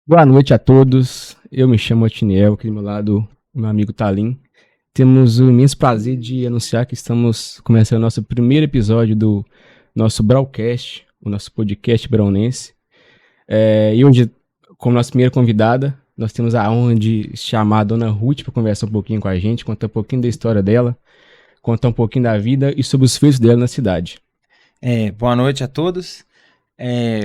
Boa noite a todos. Eu me chamo Otiniel, aqui do meu lado, o meu amigo Talim. Temos o imenso prazer de anunciar que estamos começando o nosso primeiro episódio do nosso Braucast, o nosso podcast braunense. E hoje, como nossa primeira convidada, nós temos a honra de chamar a Dona Ruth para conversar um pouquinho com a gente, contar um pouquinho da história dela, contar um pouquinho da vida e sobre os feitos dela na cidade. Boa noite a todos.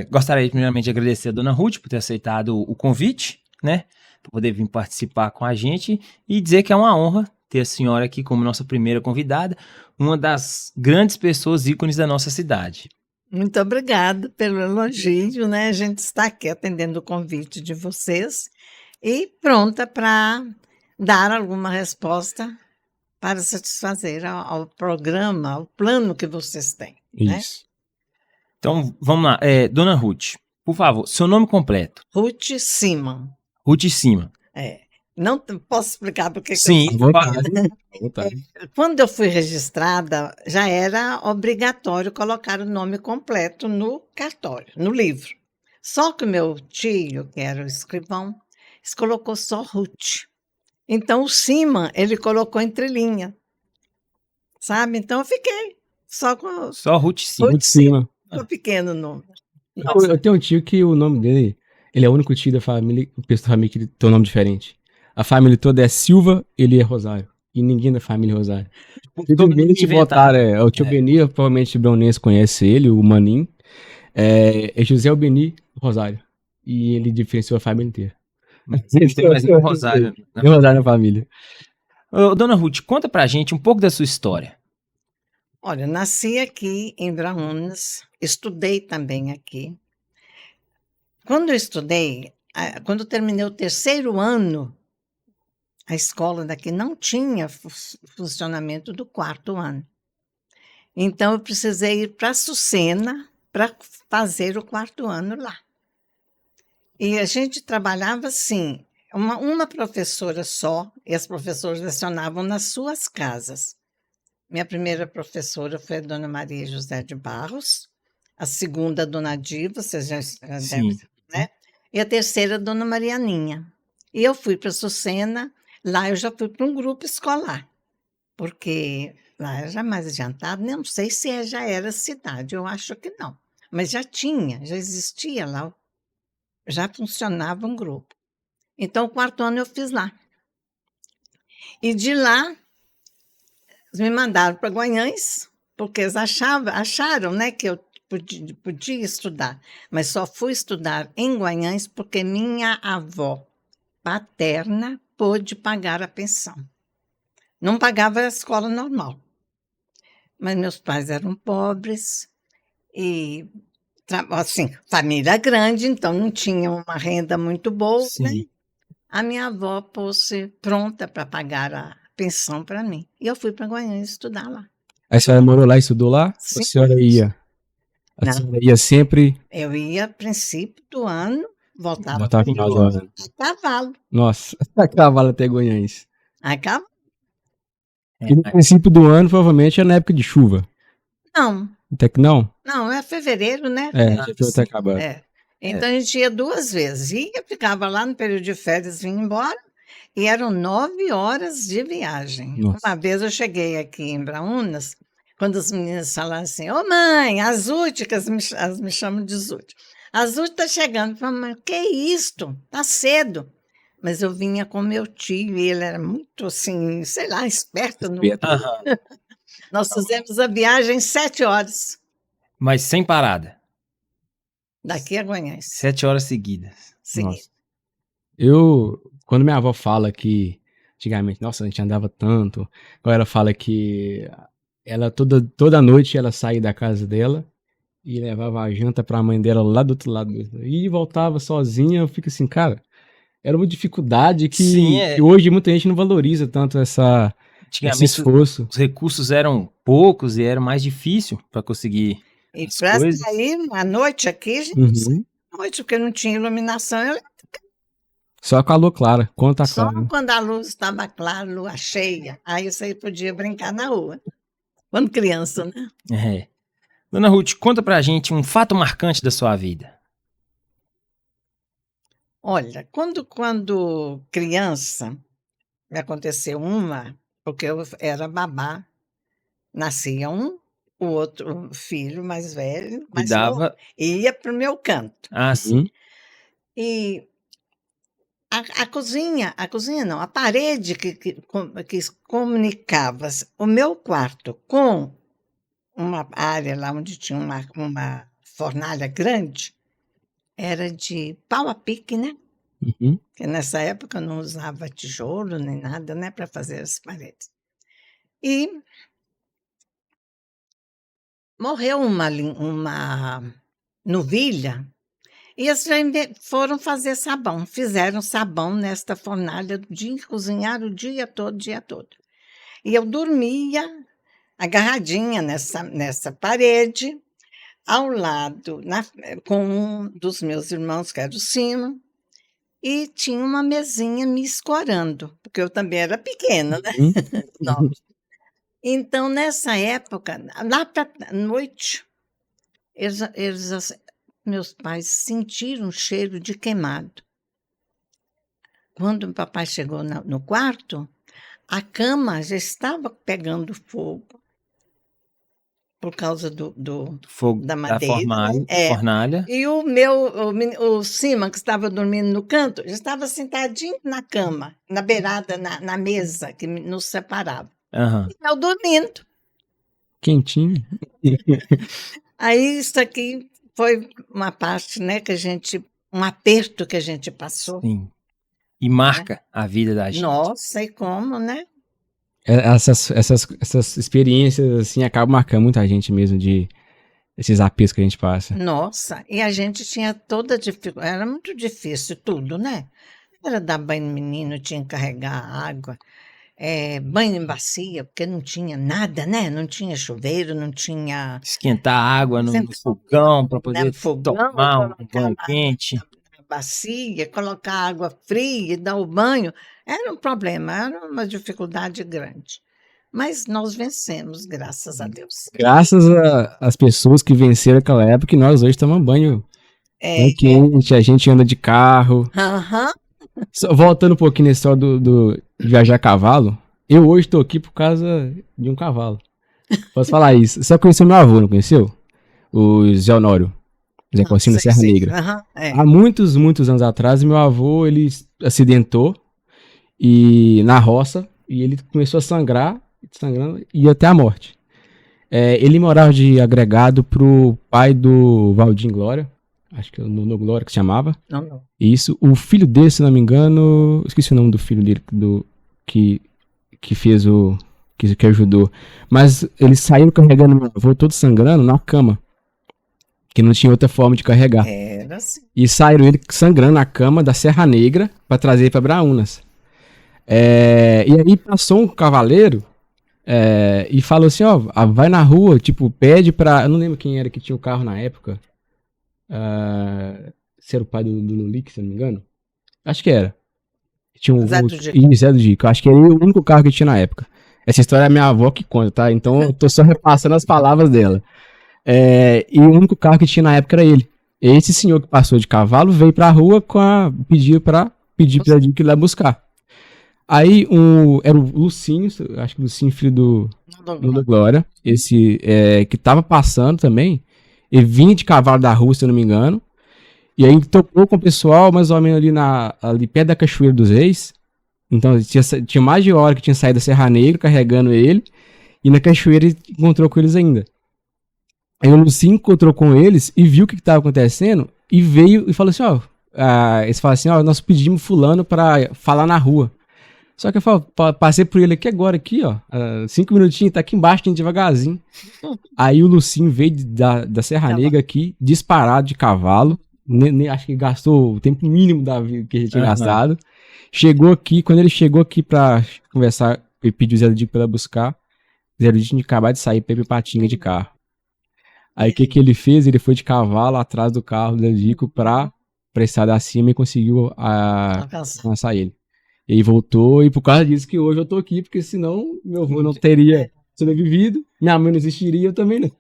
Gostaria primeiramente de agradecer a Dona Ruth por ter aceitado o convite, né, para poder vir participar com a gente e dizer que é uma honra ter a senhora aqui como nossa primeira convidada, uma das grandes pessoas ícones da nossa cidade. Muito obrigada pelo elogio, né? A gente está aqui atendendo o convite de vocês e pronta para dar alguma resposta para satisfazer ao programa, ao plano que vocês têm, né? Isso. Então, vamos lá. Dona Ruth, por favor, seu nome completo. Ruth Simon. Ruth Simon. Não posso explicar porque Sim, À vontade. quando eu fui registrada, já era obrigatório colocar o nome completo no cartório, no livro. Só que o meu tio, que era o escrivão, colocou só Ruth. Então, o Simon, ele colocou entre linha, sabe? Então, eu fiquei só com Só Ruth Simon. Ruth Simon. o pequeno nome. Eu tenho um tio que o nome dele, ele é o único tio da família, o pessoal da família que tem um nome diferente. A família toda é Silva, ele é Rosário. E ninguém da família é Rosário. Simplesmente botaram, o tio Beni, provavelmente o Braunense conhece ele, o Maninho. É José Albeni Rosário. E ele diferenciou a família inteira. Tem mais um Rosário. Tem Rosário na família. Dona Ruth, conta pra gente um pouco da sua história. Olha, eu nasci aqui em Braúnas, estudei também aqui. Quando eu estudei, quando eu terminei o terceiro ano, a escola daqui não tinha funcionamento do quarto ano. Então, eu precisei ir para Açucena para fazer o quarto ano lá. E a gente trabalhava assim, uma professora só, e as professoras lecionavam nas suas casas. Minha primeira professora foi a Dona Maria José de Barros, a segunda, a Dona Diva, vocês já devem, né? E a terceira, a Dona Marianinha. E eu fui para Açucena, lá eu já fui para um grupo escolar, porque lá era mais adiantado, não sei se já era cidade, eu acho que não, mas já existia lá, já funcionava um grupo. Então, o quarto ano eu fiz lá. E de lá, me mandaram para Guanhães, porque eles acharam, né, que eu podia estudar, mas só fui estudar em Guanhães porque minha avó paterna pôde pagar a pensão. Não pagava a escola normal. Mas meus pais eram pobres e, assim, família grande, então não tinham uma renda muito boa, né? A minha avó pôs-se pronta para pagar a pensão para mim. E eu fui para Guanhães estudar lá. A senhora morou lá e estudou lá? Sim. A senhora ia? A senhora ia sempre? Eu ia a princípio do ano, voltava Voltava no final do ano. a cavalo. Nossa, a cavalo até Guanhães. A cavalo? E no princípio do ano, provavelmente, é na época de chuva. Não. Até que não? Não, é fevereiro, né? Já estou até acabando. Então, a gente ia 2 vezes. Ia, ficava lá no período de férias, vinha embora. E eram 9 horas de viagem. Nossa. Uma vez eu cheguei aqui em Braúnas, quando as meninas falaram assim, ô mãe, a Zute, que elas me chamam de Zute. A Zute está chegando. Eu falei, mãe, o que é isto? Está cedo. Mas eu vinha com meu tio e ele era muito, assim, sei lá, esperto. Nós fizemos a viagem 7 horas. Mas sem parada. Daqui a Guanhães. 7 horas seguidas. Nossa. Quando minha avó fala que antigamente, nossa, a gente andava tanto, agora ela fala que ela toda noite ela saía da casa dela e levava a janta pra mãe dela lá do outro lado e voltava sozinha. Eu fico assim, cara, era uma dificuldade que hoje muita gente não valoriza tanto esse esforço. Os recursos eram poucos e era mais difícil para conseguir. E para sair à noite aqui, gente, noite, porque não tinha iluminação. Só com a luz clara, Só quando a luz estava clara, lua cheia, aí você podia brincar na rua. Quando criança, né? Dona Ruth, conta pra gente um fato marcante da sua vida. Olha, quando criança, me aconteceu porque eu era babá, nascia um, o outro filho mais velho, mais novo, Cuidava. ia para o meu canto. Ah, sim. Uhum. E a cozinha não, a parede que comunicava o meu quarto com uma área lá onde tinha uma fornalha grande, era de pau a pique, né? Uhum. Porque nessa época eu não usava tijolo nem nada, né, para fazer as paredes. E morreu uma novilha e eles já foram fazer sabão, fizeram sabão nesta fornalha, cozinharam o dia todo, o dia todo. E eu dormia agarradinha nessa parede, ao lado, com um dos meus irmãos, que era o Sino, e tinha uma mesinha me escorando, porque eu também era pequena, né? Uhum. Nova. Então, nessa época, lá para noite, meus pais sentiram um cheiro de queimado. Quando o papai chegou no quarto, a cama já estava pegando fogo por causa do Fogo da da madeira, né? fornalha. E o Siman, que estava dormindo no canto, já estava sentadinho na cama, na beirada, na mesa que nos separava. Aham. E eu dormindo. Quentinho. Aí isso aqui foi uma parte, né, um aperto que a gente passou. Sim. E marca a vida da gente. Nossa, e como, né? Essas experiências, assim, acabam marcando muita gente mesmo, esses apertos que a gente passa. Nossa, e a gente tinha toda dificuldade, era muito difícil tudo, né? Era dar banho no menino, tinha que carregar água, banho em bacia, porque não tinha nada, né? Não tinha chuveiro, não tinha Esquentar água no Sempre fogão para poder fogão, tomar um colocar banho quente. na bacia, colocar água fria e dar o banho. Era um problema, era uma dificuldade grande. Mas nós vencemos, graças a Deus. Graças às pessoas que venceram aquela época, nós hoje tomamos banho quente, a gente anda de carro. Aham. Voltando um pouquinho na história de viajar a cavalo, eu hoje tô aqui por causa de um cavalo. Posso falar isso? Só conheceu meu avô, não conheceu? O Zé Honório, Zé Cossino da Serra Negra. Aham, Há muitos, muitos anos atrás, meu avô, ele acidentou na roça, e ele começou a sangrar, sangrando, e até a morte. Ele morava de agregado pro pai do Valdir Glória, acho que é o Nuno Glória que se chamava. Não. Isso, o filho dele, se não me engano, esqueci o nome do filho dele que fez que ajudou. Mas eles saíram carregando meu avô todo sangrando na cama, que não tinha outra forma de carregar. Era assim. E saíram ele sangrando na cama da Serra Negra para trazer para Braúnas. E aí passou um cavaleiro e falou assim, ó, vai na rua, tipo, pede pra... Eu não lembro quem era que tinha o carro na época. Se era o pai do Lulic, se eu não me engano. Acho que era. Tinha Zé do Dico. Zé do Dico. Acho que era o único carro que tinha na época. Essa história é a minha avó que conta, tá? Então eu tô só repassando as palavras dela. E o único carro que tinha na época era ele. Esse senhor que passou de cavalo veio pra rua pedir pra Dico ir lá buscar. Aí era o Lucinho, acho que o Lucinho, filho do Glória, esse que tava passando também. Ele vinha de cavalo da rua, se eu não me engano. E aí tocou com o pessoal, mais ou menos ali perto da Cachoeira dos Reis. Então tinha mais de hora que tinha saído da Serra Negra carregando ele. E na Cachoeira ele encontrou com eles ainda. Aí o Lucinho encontrou com eles e viu o que estava acontecendo. E veio e falou assim, eles falaram assim, nós pedimos fulano pra falar na rua. Só que eu passei por ele aqui agora, 5 minutinhos, tá aqui embaixo, tem devagarzinho. Aí o Lucinho veio da Serra Negra aqui, disparado de cavalo. Acho que gastou o tempo mínimo da vida que ele tinha gastado. Chegou aqui, quando ele chegou aqui pra conversar, ele pediu o Zé do Dico pra ela buscar. O Zé do Dico tinha acabado de sair, Pepe Patinha de carro. Aí o que ele fez? Ele foi de cavalo atrás do carro do Zé do Dico pra prestar da cima e conseguiu alcançar ele. E aí voltou, e por causa disso que hoje eu tô aqui, porque senão meu avô não teria sobrevivido, minha mãe não existiria, eu também não.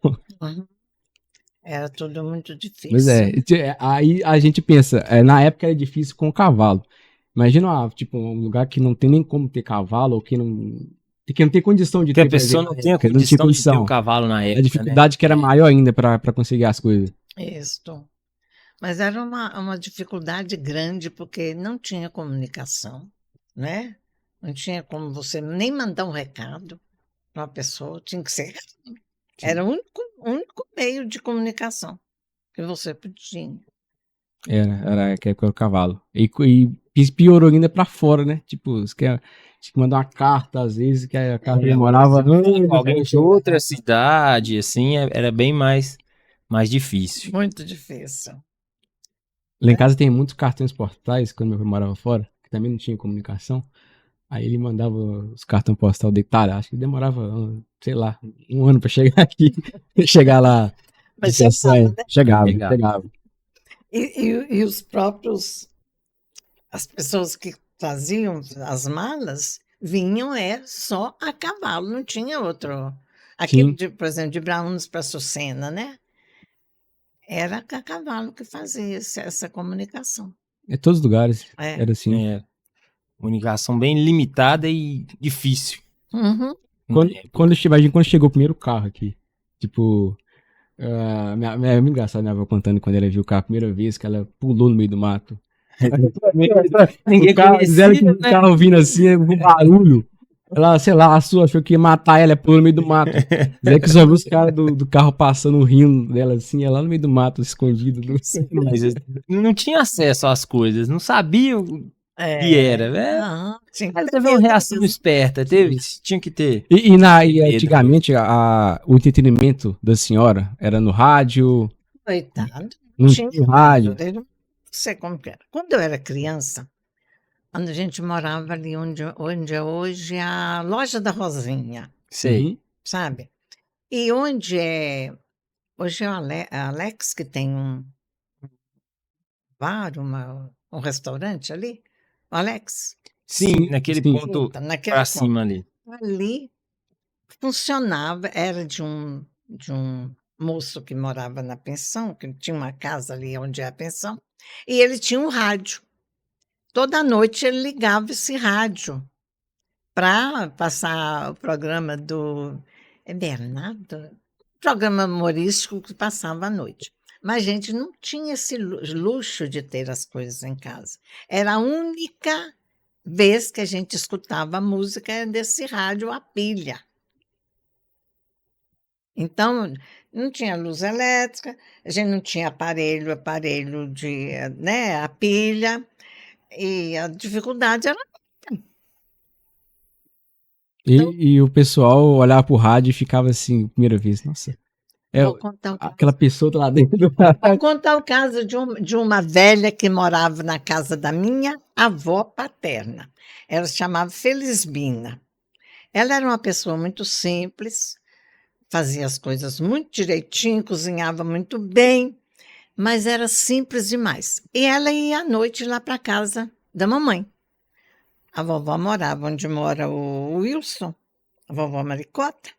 Era tudo muito Pois é, difícil. aí a gente pensa, na época era difícil com o cavalo. Imagina, tipo, um lugar que não tem nem como ter cavalo, ou que não tem condição de Que a ter, por pessoa exemplo, não tem a que não tinha condição de ter o condição. cavalo na A época, né? dificuldade que era maior ainda para conseguir as coisas. Isto. Mas era uma dificuldade grande, porque não tinha comunicação, né? Não tinha como você nem mandar um recado para uma pessoa, tinha que ser. Era o único meio de comunicação que você podia. Era que época era o cavalo. E piorou ainda pra fora, né? Tipo, você tinha que mandar uma carta, às vezes, que a carta demorava anos. Alguém de outra cidade, assim, era bem mais difícil. Muito difícil. Lá em casa tem muitos cartões postais, quando meu pai morava fora, que também não tinha comunicação. Aí ele mandava os cartões postais detalhados. Acho que demorava, sei lá, um ano pra chegar aqui. Chegar lá de Mas chegava, Peçanha. né? Chegava. E os próprios, as pessoas que faziam as malas vinham só a cavalo, não tinha outro. Aquilo, Sim, por exemplo, de Brauns para Sucena, né? Era a cavalo que fazia essa comunicação. em todos os lugares É. era assim. É, comunicação bem limitada e difícil. Uhum. Na época. Imagina quando chegou o primeiro carro aqui. Tipo, é muito engraçado minha avó contando quando ela viu o carro a primeira vez, que ela pulou no meio do mato. Ninguém O carro, disseram que conhecia, o né? carro vindo assim, com barulho. Ela, sei lá, achou que ia matar ela, pulou no meio do mato. Dizer que só viu os caras do carro passando, rindo dela assim, ela lá no meio do mato, escondido. Mas não tinha acesso às coisas, não sabia o que era. Né? Aham, tinha que Mas ter teve uma medo reação mesmo. esperta, teve? Tinha que ter. E Medo. antigamente, o entretenimento da senhora era no rádio, Coitado, não tinha tinha rádio. nada. Não sei como que era. Quando eu era criança, quando a gente morava ali onde é hoje a loja da Rosinha, Sei. Uhum. sabe? E onde é. Hoje é o Alex que tem um bar, um restaurante ali. O Alex. Sim, naquele sim. ponto Então, naquele pra ponto. cima ali. Ali funcionava, era de um moço que morava na pensão, que tinha uma casa ali onde é a pensão, e ele tinha um rádio. Toda noite ele ligava esse rádio para passar o programa do Bernardo, programa humorístico que passava à noite. Mas a gente não tinha esse luxo de ter as coisas em casa. Era a única vez que a gente escutava a música desse rádio a pilha. Então, não tinha luz elétrica, a gente não tinha aparelho de, né, a pilha, e a dificuldade era. Então, E o pessoal olhava pro rádio e ficava assim, primeira vez, nossa, vou contar o caso. aquela pessoa tá lá dentro. Vou contar o caso de uma velha que morava na casa da minha avó paterna. Ela se chamava Felisbina. Ela era uma pessoa muito simples, fazia as coisas muito direitinho, cozinhava muito bem, mas era simples demais. E ela ia à noite lá para casa da mamãe. A vovó morava onde mora o Wilson, a vovó Maricota,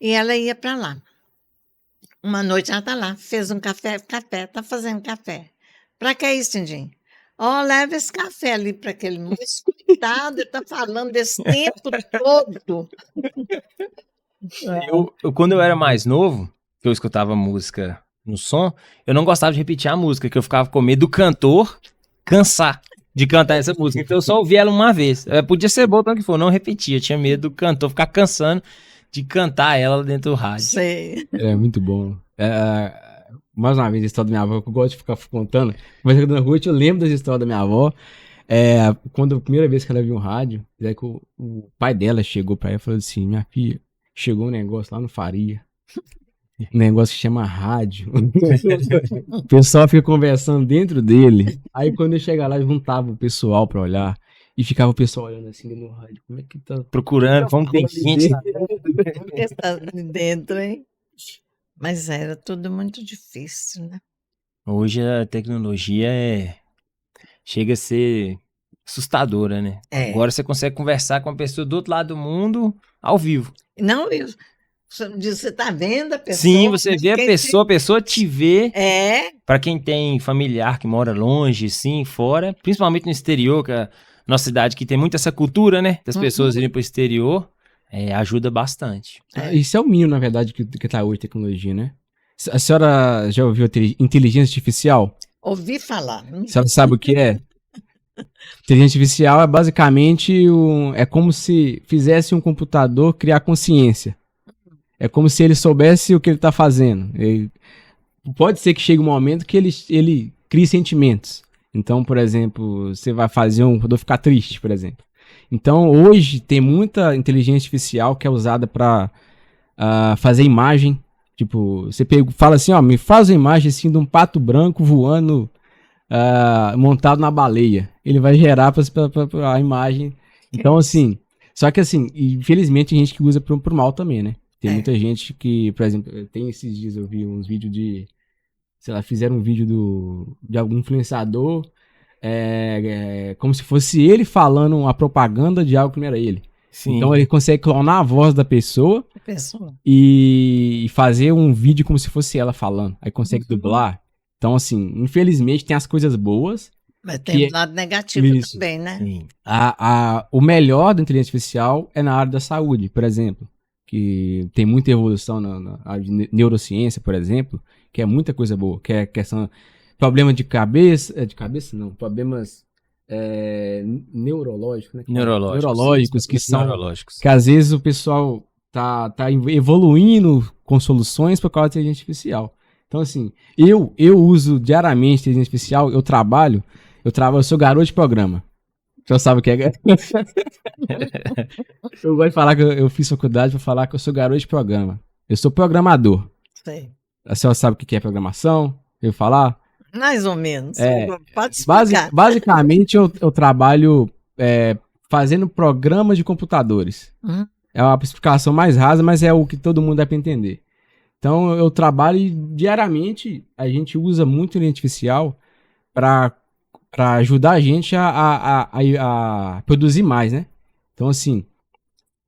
e ela ia para lá. Uma noite ela está lá, fez um café, está fazendo café. Para que isso, Tindinho? Ó, leva esse café ali para aquele moço, coitado, ele está falando desse tempo todo. Quando eu era mais novo, que eu escutava música no som, eu não gostava de repetir a música, que eu ficava com medo do cantor cansar de cantar essa música. Então eu só ouvia ela uma vez. Podia ser bom, tanto que for, não repetia. Eu tinha medo do cantor ficar cansando de cantar ela dentro do rádio. Sei. É muito bom. Mais uma vez, a história da minha avó, que eu gosto de ficar contando. Mas a Dona Ruth, eu lembro das histórias da minha avó. Quando a primeira vez que ela viu um rádio, que o pai dela chegou pra ela e falou assim: minha filha, chegou um negócio lá no Faria. Um negócio que chama rádio. O pessoal fica conversando dentro dele. Aí quando eu chegar lá, juntava o pessoal pra olhar. E ficava o pessoal olhando assim no rádio. Como é que tá? Procurando, como tem gente lá Está dentro, hein? Mas era tudo muito difícil, né? Hoje a tecnologia chega a ser assustadora, né? É. Agora você consegue conversar com uma pessoa do outro lado do mundo ao vivo. Não, Você está vendo a pessoa? Sim, você vê a pessoa te vê. É. Para quem tem familiar que mora longe, sim, fora, principalmente no exterior, que é a nossa cidade que tem muito essa cultura, né? Das pessoas irem para o exterior, ajuda bastante. Isso é o mínimo, na verdade, que tá hoje a tecnologia, né? A senhora já ouviu inteligência artificial? Ouvi falar. A senhora sabe o que é? Inteligência artificial é basicamente é como se fizesse um computador criar consciência. É como se ele soubesse o que ele está fazendo. Pode ser que chegue um momento que ele crie sentimentos. Então, por exemplo, você vai fazer um computador ficar triste, por exemplo. Então, hoje tem muita inteligência artificial que é usada para fazer imagem. Tipo, você fala assim, ó, me faz uma imagem assim de um pato branco voando montado na baleia. Ele vai gerar pra a imagem. Então, assim, só que assim, infelizmente tem gente que usa pro mal também, né? Tem muita gente que, por exemplo, tem esses dias eu vi uns vídeos sei lá, fizeram um vídeo de algum influenciador, como se fosse ele falando uma propaganda de algo que não era ele. Sim. Então ele consegue clonar a voz da pessoa e fazer um vídeo como se fosse ela falando. Aí consegue dublar. Então, assim, infelizmente tem as coisas boas. Mas tem um lado negativo também, né? Sim. O melhor da inteligência artificial é na área da saúde, por exemplo. Que tem muita evolução na área de neurociência, por exemplo, que é muita coisa boa, que é questão problema de cabeça não, problemas neurológicos, né? Neurológicos que são neurológicos. Que às vezes o pessoal tá evoluindo com soluções por causa da inteligência artificial. Então assim, eu uso diariamente inteligência artificial, eu sou garoto de programa. Você sabe o que é? Eu gosto de falar que eu fiz faculdade para falar que eu sou garoto de programa. Eu sou programador. Sei. A senhora sabe o que é programação? Eu falar? Mais ou menos. Pode explicar. Basicamente, eu trabalho fazendo programas de computadores. É uma explicação mais rasa, mas é o que todo mundo deve entender. Então, eu trabalho e diariamente, a gente usa muito inteligência artificial para ajudar a gente a produzir mais, né? Então, assim,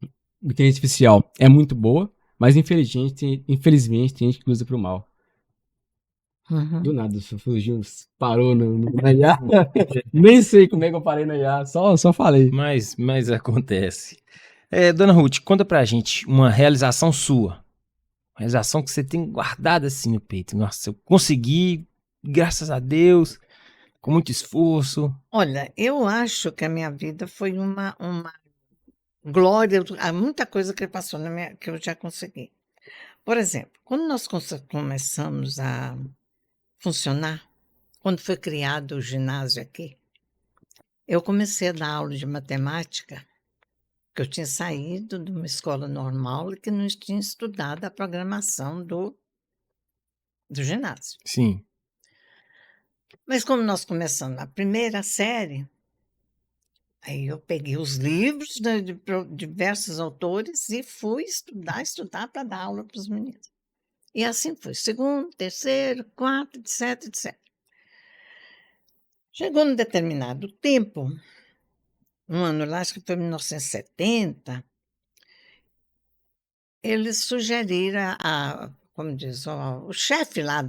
a inteligência artificial é muito boa, mas infelizmente tem gente que usa pro mal. Do nada, o fugiu, parou na IA. Nem sei como é que eu parei na IA, só falei. Mas acontece. Dona Ruth, conta pra gente uma realização sua. Uma realização que você tem guardada assim no peito. Nossa, eu consegui, graças a Deus, com muito esforço. Olha, eu acho que a minha vida foi uma glória, há muita coisa que passou que eu já consegui. Por exemplo, quando nós começamos a funcionar, quando foi criado o ginásio aqui, eu comecei a dar aula de matemática, que eu tinha saído de uma escola normal e que não tinha estudado a programação do ginásio. Sim. Mas como nós começamos na primeira série, aí eu peguei os livros de diversos autores e fui estudar para dar aula para os meninos. E assim foi, segundo, terceiro, quarto, etc, etc. Chegou num determinado tempo, um ano lá, acho que foi em 1970, eles sugeriram como diz, o chefe lá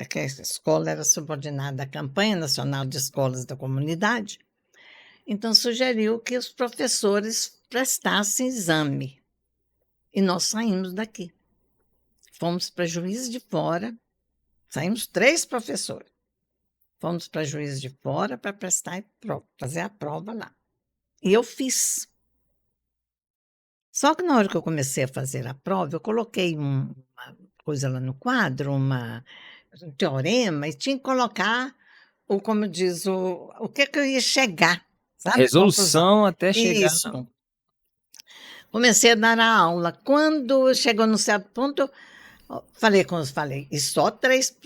que a escola era subordinada à Campanha Nacional de Escolas da Comunidade, então sugeriu que os professores prestassem exame. E nós saímos daqui. Fomos para Juiz de Fora, saímos 3 professores. Fomos para Juiz de Fora para fazer a prova lá. E eu fiz. Só que na hora que eu comecei a fazer a prova, eu coloquei uma coisa lá no quadro, um teorema, e tinha que colocar, como diz, o que eu ia chegar. Sabe? Resolução até chegar. Isso. Comecei a dar a aula. Quando chegou num certo ponto, falei, e só 3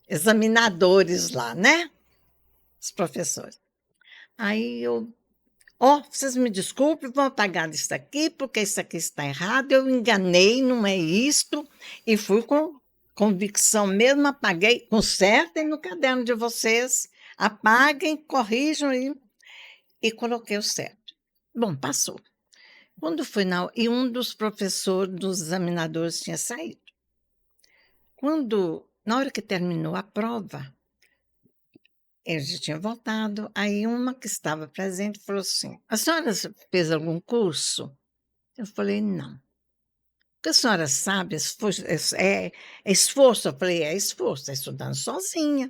examinadores lá, né? Os professores. Aí vocês me desculpem, vão apagar isso aqui, porque isso aqui está errado, eu enganei, não é isto, e fui com convicção mesmo, apaguei, consertem no caderno de vocês, apaguem, corrijam e coloquei o certo. Bom, passou. Quando foi e um dos professores, dos examinadores tinha saído. Na hora que terminou a prova, eles já tinham voltado, aí uma que estava presente falou assim, a senhora fez algum curso? Eu falei, não. Porque a senhora sabe, é esforço. Eu falei, é esforço, está estudando sozinha.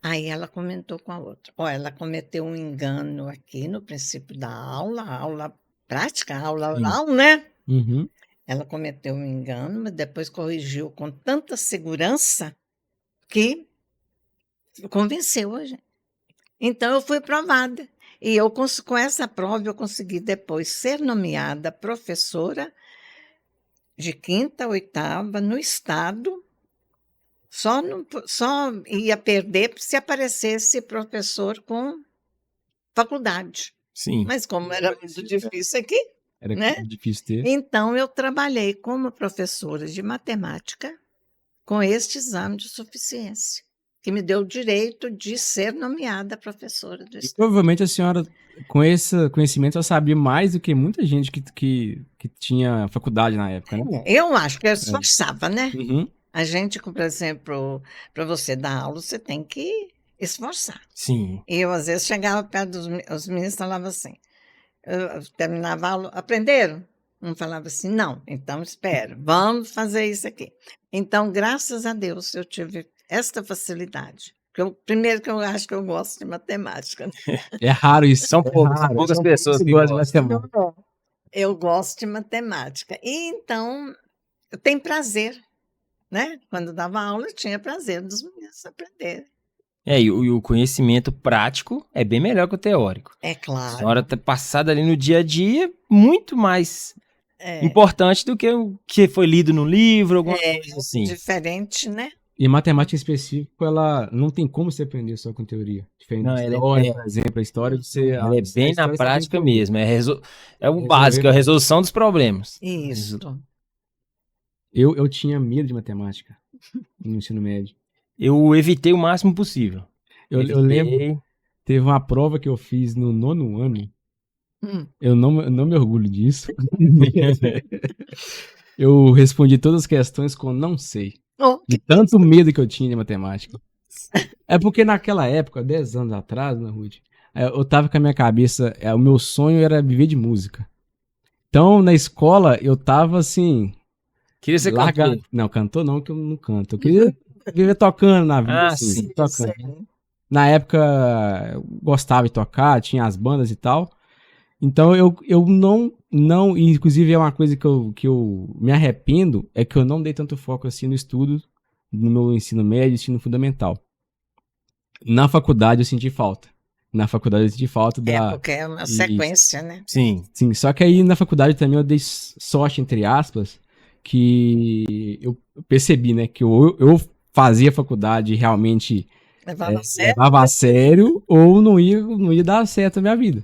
Aí ela comentou com a outra. Ela cometeu um engano aqui no princípio da aula prática, aula oral, né? Uhum. Ela cometeu um engano, mas depois corrigiu com tanta segurança que convenceu a gente. Então, eu fui aprovada. E com essa prova, eu consegui depois ser nomeada professora de 5ª a 8ª no estado. Só ia perder se aparecesse professor com faculdade. Sim. Mas como era muito difícil aqui, Era né? difícil ter. Então, eu trabalhei como professora de matemática com este exame de suficiência, que me deu o direito de ser nomeada professora do E estado. provavelmente a senhora, com esse conhecimento, ela sabia mais do que muita gente que tinha faculdade na época, né? Eu acho que eu esforçava, né? Uhum. A gente, por exemplo, para você dar aula, você tem que esforçar. Sim. E eu, às vezes, chegava perto dos meninos e falava assim, eu terminava a aula, aprenderam? Um falava assim, não, então espera, vamos fazer isso aqui. Então, graças a Deus, eu tive esta facilidade. Primeiro que eu acho que eu gosto de matemática. É raro isso. São poucas pessoas que gostam de gostam. matemática. Eu gosto de matemática. E então, eu tenho prazer, né? Quando dava aula, eu tinha prazer dos meninos aprenderem. E o conhecimento prático é bem melhor que o teórico. É A claro. senhora tá passada ali no dia a dia, muito mais importante do que o que foi lido no livro, alguma coisa assim. Diferente, né? E matemática em específico, ela não tem como você aprender só com teoria. Diferente Não, da ela história, por exemplo, a história você... Ela é bem na prática mesmo. É o Resolver. básico, é a resolução dos problemas. Isso. Eu tinha medo de matemática no ensino médio. Eu evitei o máximo possível. Eu lembro, teve uma prova que eu fiz no 9º ano. Eu não me orgulho disso. Eu respondi todas as questões com não sei. De tanto medo que eu tinha de matemática. É porque naquela época, 10 anos atrás, né, Ruth, eu tava com a minha cabeça, o meu sonho era viver de música. Então, na escola, eu tava assim... Queria ser cantor. Não, cantor não, que eu não canto. Eu queria viver tocando na vida, assim, sim, tocando. Sim. Na época, eu gostava de tocar, tinha as bandas e tal. Então, eu não... Inclusive, é uma coisa que eu me arrependo, é que eu não dei tanto foco assim no estudo, no meu ensino médio, ensino fundamental. Na faculdade, eu senti falta. Porque é uma sequência, né? Sim. Sim, só que aí na faculdade também eu dei sorte, entre aspas, que eu percebi, né, que eu fazia faculdade e realmente levava a sério ou não ia dar certo a minha vida.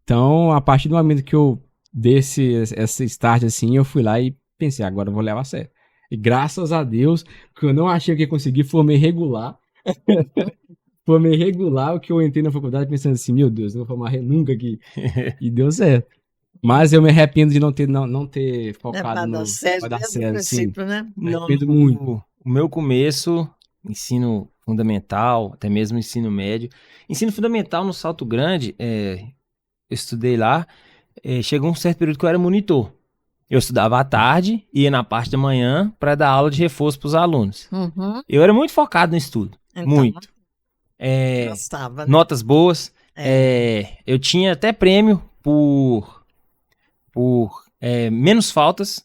Então, a partir do momento que eu dei esse start assim, eu fui lá e pensei, agora eu vou levar a sério. E graças a Deus, que eu não achei que ia conseguir, formei regular. Formei regular, o que eu entrei na faculdade pensando assim, meu Deus, não vou formar nunca aqui. E deu certo. Mas eu me arrependo de não ter focado no... Vai dar certo, sim. Né? Me arrependo muito. O meu começo, ensino fundamental, até mesmo ensino médio. Ensino fundamental no Salto Grande, eu estudei lá, chegou um certo período que eu era monitor. Eu estudava à tarde, ia na parte da manhã para dar aula de reforço para os alunos. Uhum. Eu era muito focado no estudo, então, muito. Gostava, né? Notas boas. Eu tinha até prêmio por menos faltas,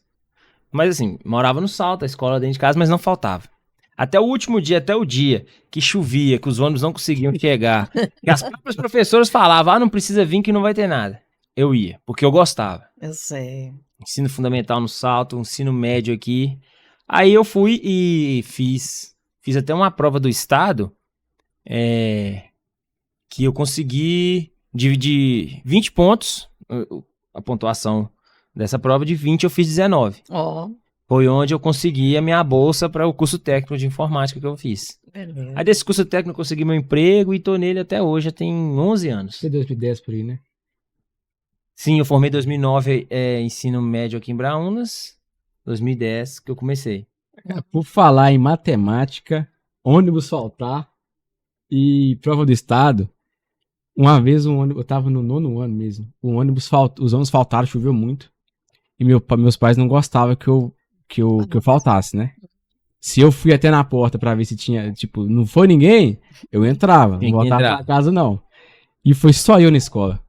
mas assim, morava no Salto, a escola dentro de casa, mas não faltava. Até o último dia, até o dia que chovia, que os ônibus não conseguiam chegar, que as próprias professoras falavam, não precisa vir que não vai ter nada. Eu ia, porque eu gostava. Eu sei. Ensino fundamental no Salto, ensino médio aqui. Aí eu fui e fiz até uma prova do estado, que eu consegui dividir 20 pontos, a pontuação dessa prova de 20 eu fiz 19. Foi onde eu consegui a minha bolsa para o curso técnico de informática que eu fiz. Beleza. Aí desse curso técnico eu consegui meu emprego e tô nele até hoje, já tem 11 anos. Foi 2010 por aí, né? Sim, eu formei em 2009, ensino médio aqui em Braunas. 2010 que eu comecei. Por falar em matemática, ônibus faltar e prova do estado, uma vez eu tava no 9º ano mesmo, os ônibus faltaram, choveu muito, e meus pais não gostavam que eu faltasse, né? Se eu fui até na porta pra ver se tinha, tipo, não foi ninguém, eu entrava, não Tem que voltava entrar. pra casa não. E foi só eu na escola.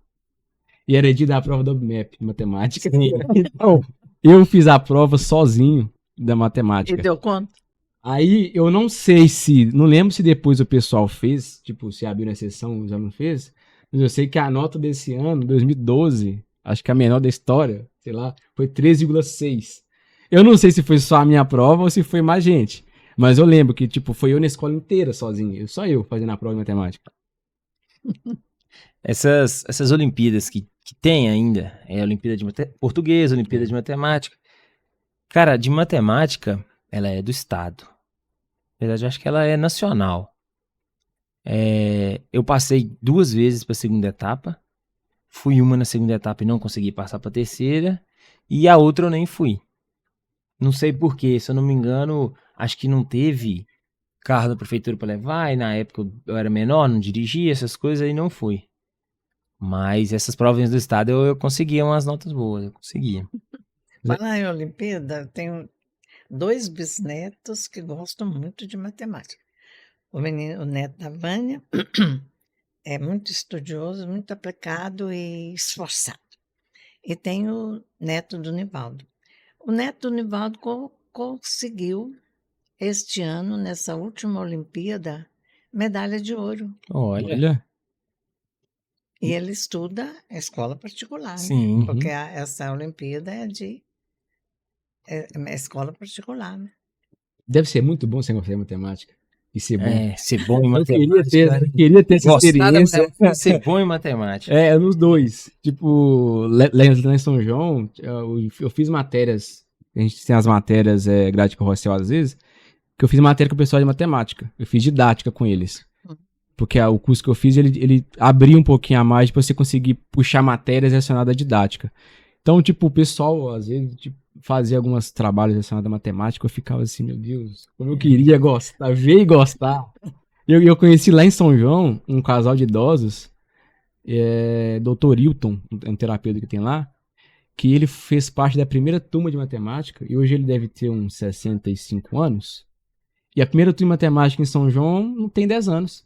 E era dia da prova do UBMEP, matemática. Então, eu fiz a prova sozinho da E matemática. deu conta? Aí eu não lembro se depois o pessoal fez, tipo, se abriu na sessão, já não fez, mas eu sei que a nota desse ano, 2012, acho que a menor da história, sei lá, foi 3,6. Eu não sei se foi só a minha prova ou se foi mais gente, mas eu lembro que, tipo, foi eu na escola inteira sozinho, só eu fazendo a prova de matemática. Essas Olimpíadas que tem ainda, a Olimpíada de Português, Olimpíada de Matemática. Cara, de matemática, ela é do estado. Na verdade, eu acho que ela é nacional. Eu passei 2 vezes para a segunda etapa. Fui uma na segunda etapa e não consegui passar para a terceira. E a outra eu nem fui. Não sei porquê, se eu não me engano, acho que não teve carro da prefeitura para levar. E na época eu era menor, não dirigia, essas coisas, aí não fui. Mas essas provas do estado eu conseguia umas notas boas, eu conseguia. Falar em Olimpíada, eu tenho 2 bisnetos que gostam muito de matemática. O neto da Vânia é muito estudioso, muito aplicado e esforçado. E tem o neto do Nivaldo. O neto do Nivaldo conseguiu, este ano, nessa última Olimpíada, medalha de ouro. Olha, E ele estuda a escola particular, né? sim. Porque essa Olimpíada é escola particular, né? Deve ser muito bom você gostar de matemática e ser bom. Ser bom em Eu matemática. queria ter essa Gostar da experiência. matemática e ser bom em matemática. Nos dois. Tipo, lá em São João, eu fiz matérias. A gente tem as matérias grade carrossel às vezes, que eu fiz matéria com o pessoal de matemática. Eu fiz didática com eles. Porque o curso que eu fiz, ele abria um pouquinho a mais pra você conseguir puxar matérias relacionadas à didática. Então, tipo, o pessoal, às vezes, tipo, fazia alguns trabalhos relacionados à matemática, eu ficava assim, meu Deus, como eu queria gostar, ver e gostar. Eu conheci lá em São João um casal de idosos, Dr. Hilton, um terapeuta que tem lá, que ele fez parte da primeira turma de matemática, e hoje ele deve ter uns 65 anos. E a primeira turma de matemática em São João não tem 10 anos.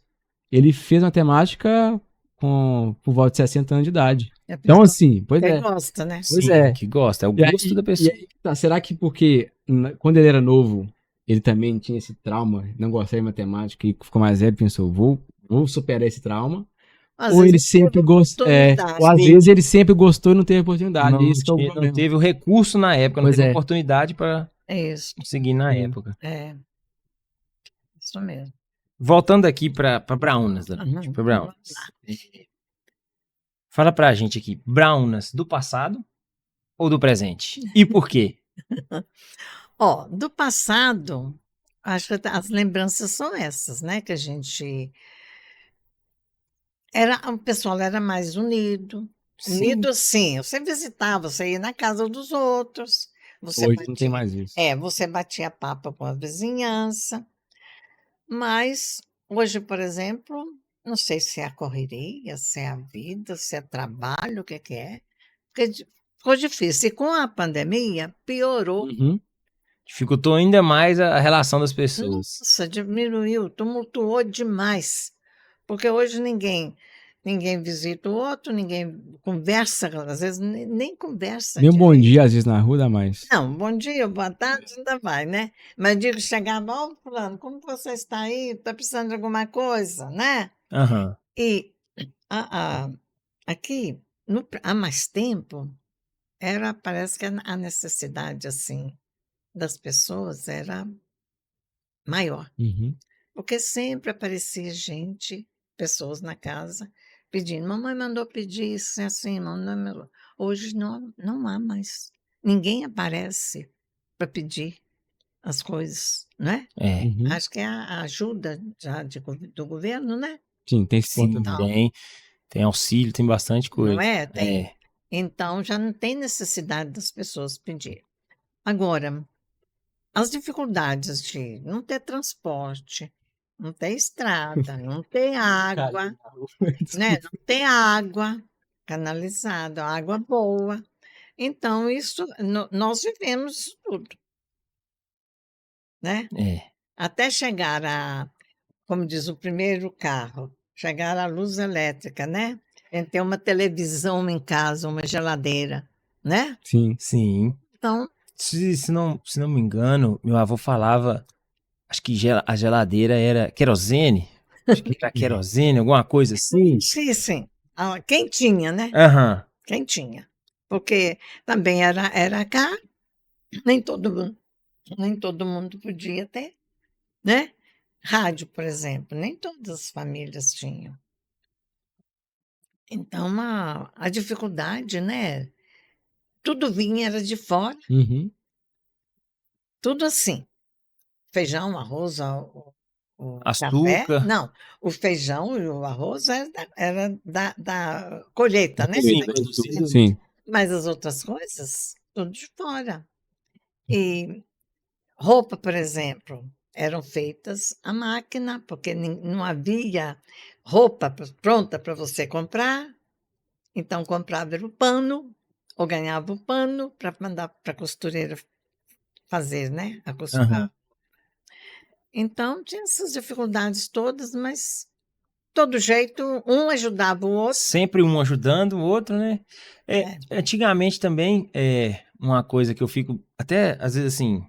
Ele fez matemática por volta de 60 anos de idade. Então, assim, pois Quem é. gosta, né? Pois Sim, é. que gosta, é o E aí- gosto da pessoa. será que porque quando ele era novo, ele também tinha esse trauma, não gostava de matemática e ficou mais velho e pensou, vou superar esse trauma? Às Ou ele vezes teve sempre gostou, oportunidade. ou às vezes ele sempre gostou e não teve oportunidade. Não, Esse que é o não problema. teve o recurso na época, não Pois teve é. oportunidade para É isso, conseguir na Sim. época. isso mesmo. Voltando aqui para Braunas, Dona Ruth, Uhum. pra Braunas. Fala pra gente aqui, Braunas do passado ou do presente? E por quê? Ó, do passado, acho que as lembranças são essas, né? Que a gente o pessoal era mais unido. Sim, Unido, sim. Você visitava, você ia na casa dos outros. Você Hoje não tem batia, mais isso. você batia papo com a vizinhança. Mas hoje, por exemplo, não sei se é a correria, se é a vida, se é trabalho, o que é. Ficou difícil. E com a pandemia, piorou. Uhum. dificultou ainda mais a relação das pessoas. Nossa, diminuiu, tumultuou demais. Porque hoje ninguém visita o outro, ninguém conversa, às vezes nem conversa Nem um bom direito. dia, às vezes, na rua dá mais. Não, bom dia, boa tarde, ainda vai, né? Mas digo, chegava, ó, fulano, como você está aí? Está precisando de alguma coisa, né? Aham. E aqui, há mais tempo, parece que a necessidade, assim, das pessoas era maior. Uhum. Porque sempre aparecia pessoas na casa, pedindo. Mamãe mandou pedir isso, assim, mamãe. Hoje não há mais. Ninguém aparece para pedir as coisas, não é? Uhum. Acho que é a ajuda já do governo, né? Sim, tem esse ponto Sim, também. tem auxílio, tem bastante coisa. Não é? Tem. Então já não tem necessidade das pessoas pedir. Agora, as dificuldades de não ter transporte, não ter estrada, não ter água, né? Não ter água canalizada, água boa. Então, isso nós vivemos isso tudo, né? É. Até chegar a, como diz, o primeiro carro, chegar à luz elétrica, né? A gente ter uma televisão em casa, uma geladeira, né? Sim. Sim. Então, Se não me engano, meu avô falava, acho que a geladeira era querosene. Acho que era querosene, alguma coisa assim. sim. Ah, quem tinha, né? Aham. Quem tinha. Porque também era caro, nem todo mundo podia ter, né? Rádio, por exemplo, nem todas as famílias tinham. Então, a dificuldade, né? Tudo vinha, era de fora, Uhum. tudo assim. Feijão, arroz, o café. Açúcar. Não, o feijão e o arroz era da colheita, né? Sim, Sim. Mas as outras coisas, tudo de fora. E roupa, por exemplo, eram feitas à máquina, porque não havia roupa pronta para você comprar. Então, comprava o pano, ou ganhava o pano para mandar para a costureira fazer, né? A Aham. Então, tinha essas dificuldades todas, mas todo jeito, um ajudava o outro. Sempre um ajudando o outro, né? É. Antigamente também, uma coisa que eu fico até, às vezes, assim,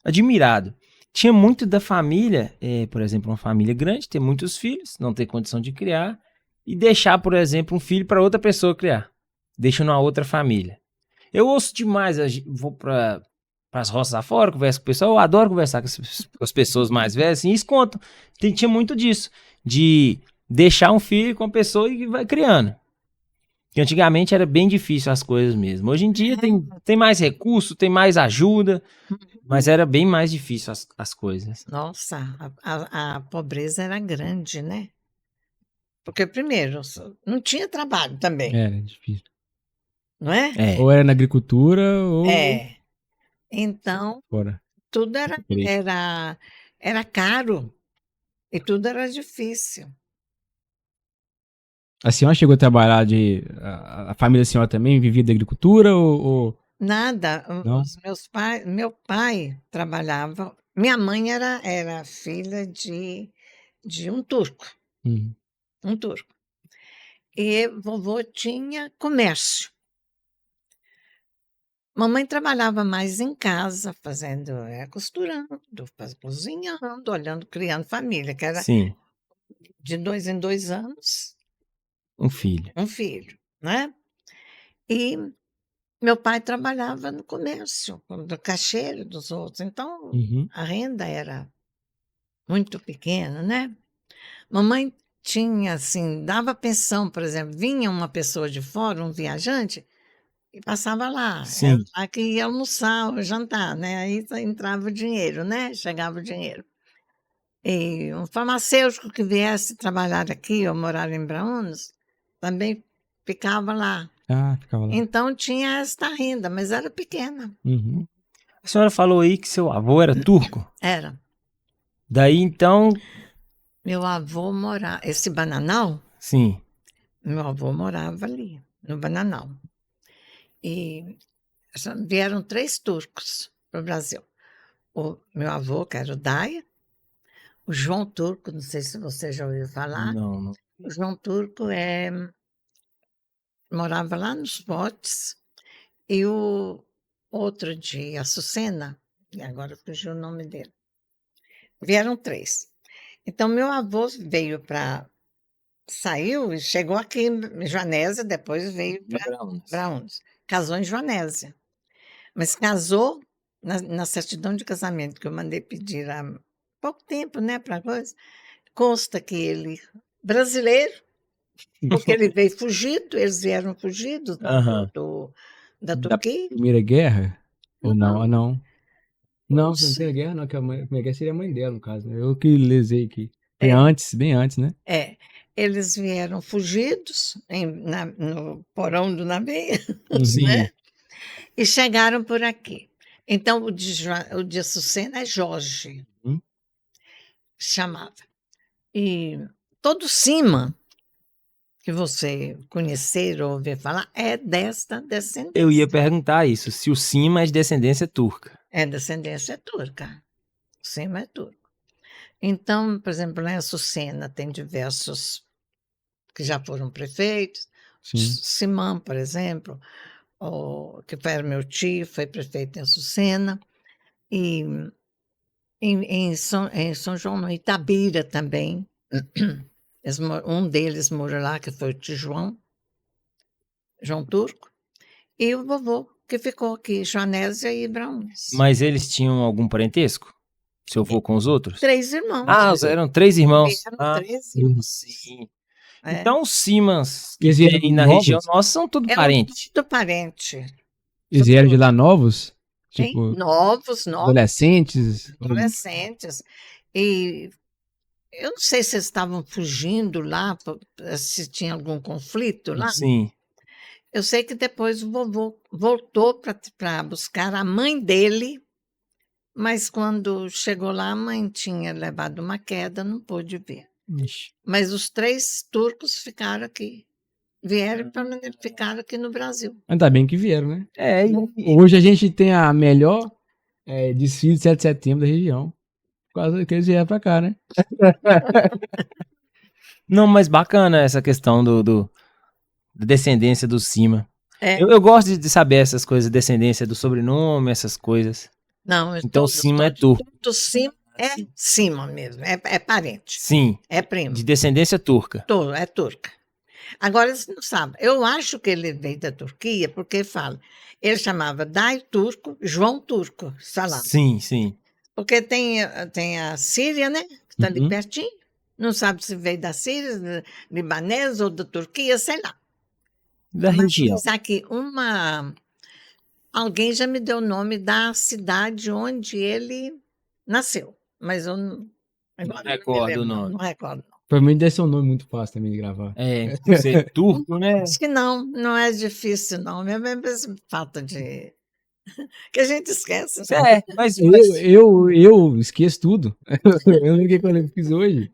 admirado. Tinha muito da família, por exemplo, uma família grande, ter muitos filhos, não ter condição de criar, e deixar, por exemplo, um filho para outra pessoa criar. Deixa numa outra família. Eu ouço demais, vou para as roças afora, converso com o pessoal, eu adoro conversar com as pessoas mais velhas, assim, e eles contam. Tinha muito disso, de deixar um filho com a pessoa e vai criando. Que antigamente era bem difícil as coisas mesmo. Hoje em dia tem mais recurso, tem mais ajuda, mas era bem mais difícil as coisas. Nossa, a pobreza era grande, né? Porque, primeiro, não tinha trabalho também, Era difícil. não é? É, Ou era na agricultura ou É. Então, fora. tudo era caro e tudo era difícil. A senhora chegou a trabalhar a família da senhora também vivia da agricultura ou Nada, não? os meus pais, meu pai trabalhava, minha mãe era filha de um turco, Uhum. um turco. E vovô tinha comércio. Mamãe trabalhava mais em casa, fazendo, costurando, cozinhando, olhando, criando família, que era sim, de 2 em 2 anos, um filho. um filho, né? E meu pai trabalhava no comércio, do caixeiro dos outros, então Uhum. a renda era muito pequena, né? Mamãe tinha, assim, dava pensão, por exemplo, vinha uma pessoa de fora, um viajante, e passava lá, era Sim, lá que ia almoçar ou jantar, né? Aí entrava o dinheiro, né? Chegava o dinheiro. E um farmacêutico que viesse trabalhar aqui ou morar em Braunos, também ficava lá. Ah, ficava lá. Então tinha esta renda, mas era pequena, Uhum. a senhora falou aí que seu avô era turco. era. Daí então, Meu avô morava, esse Bananal, sim, meu avô morava ali, no Bananal. E vieram 3 turcos para o Brasil. O meu avô, que era o Daia, o João Turco, não sei se você já ouviu falar. não. O João Turco morava lá nos Potes, e o outro de Açucena, e agora fugiu o nome dele. Vieram 3. Então, meu avô veio para. Saiu e chegou aqui em Joanésia, depois veio para Brauns. Casou em Joanésia. Mas casou na certidão de casamento que eu mandei pedir há pouco tempo, né, para coisa, consta que ele brasileiro, porque ele veio fugido, eles vieram fugidos Aham. da Da Turquia. Primeira Guerra? Ou não? Ah, não. Não, Não a Primeira sei. Guerra não, que a Primeira Guerra seria a mãe dela, no caso, né? Eu que lesei aqui. Foi É, antes, bem antes, né? é. eles vieram fugidos no porão do navio, Sim. né? E chegaram por aqui. Então, o de Açucena é Jorge, Uhum. chamava. E todo cima que você conhecer ou ouvir falar é desta descendência. Eu ia perguntar isso, se o Cima é de descendência turca. É descendência turca. O cima é turco. Então, por exemplo, lá em Açucena tem diversos que já foram prefeitos. Sim. Simão, por exemplo, que era meu tio, foi prefeito em Açucena. E em São João, no Itabira também. Um deles morou lá, que foi o tio João Turco. E o vovô, que ficou aqui, Joanésia e Braunes. Mas eles tinham algum parentesco? Se eu for com os outros? 3 irmãos. Ah, eram 3 irmãos. Vieram 3 irmãos. Sim. É. Então os Simans que Eles vieram tem na novos? região nossa são tudo É parente. tudo parente. Eles vieram de lá novos? Tipo, Tem novos, adolescentes? adolescentes. E eu não sei se eles estavam fugindo lá, se tinha algum conflito lá. Sim. Eu sei que depois o vovô voltou para buscar a mãe dele, mas quando chegou lá, a mãe tinha levado uma queda, não pôde ver. Ixi. Mas os 3 turcos ficaram aqui. Vieram para ficar aqui no Brasil. Ainda bem que vieram, né? É, Hoje a gente tem a melhor desfile de 7 de setembro da região. Por causa que eles vieram pra cá, né? não, mas bacana essa questão da descendência do Cima. É. Eu gosto de saber essas coisas, descendência do sobrenome, essas coisas. Não, Então Cima é turco. Todo cima é cima mesmo, é parente, Sim, é primo. de descendência turca. É turca. Agora, você não sabe, eu acho que ele veio da Turquia, porque fala, ele chamava Dai Turco, João Turco, Salam. Sim, sim. Porque tem a Síria, né, que está ali Uhum. pertinho, não sabe se veio da Síria, libanesa ou da Turquia, sei lá. Da região. Mas aqui, alguém já me deu o nome da cidade onde ele nasceu, mas eu não agora recordo me lembro, o nome. Não recordo. Pra mim deve ser um nome muito fácil também de gravar. É, ser turco, né? Acho que não é difícil, não. É mesmo falta de. Que a gente esquece. Né? É, mas Eu esqueço tudo. Eu lembro o que eu fiz hoje.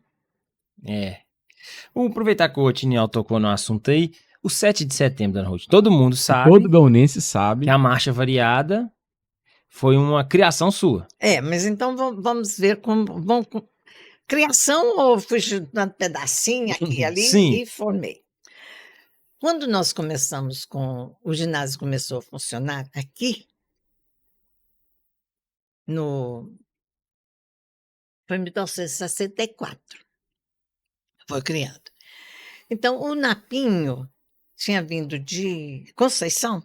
Vamos aproveitar que o Otiniel tocou no assunto aí. O 7 de setembro, Dona Ruth, todo mundo sabe Todo gaunense sabe. que a marcha variada foi uma criação sua. Mas então vamos ver como. Criação ou fui dando pedacinho aqui e ali Sim. e formei. Quando nós começamos o ginásio começou a funcionar aqui, foi em 1964, foi criado. Então, o Napinho tinha vindo de Conceição,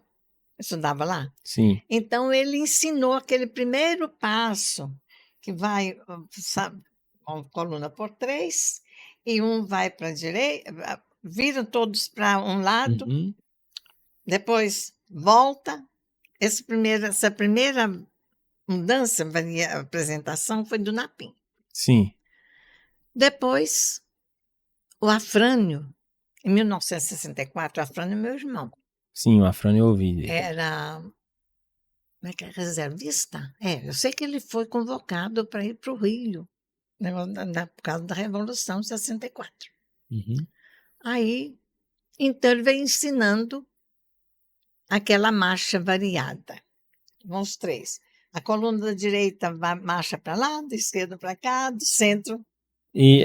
estudava lá. Sim. Então, ele ensinou aquele primeiro passo, que vai, sabe, uma coluna por 3, e um vai para a direita, viram todos para um lado, Uhum. depois volta. Essa primeira mudança, a apresentação, foi do Napim. Sim. Depois, o Afrânio, em 1964, o Afrânio é meu irmão. Sim, o Afrânio eu ouvi dele. Era como é que é? Reservista? Eu sei que ele foi convocado para ir para o Rio, por causa da Revolução de 64. Uhum. Aí, então, ele veio ensinando aquela marcha variada. Vamos 3. A coluna da direita marcha para lá, da esquerda para cá, do centro. E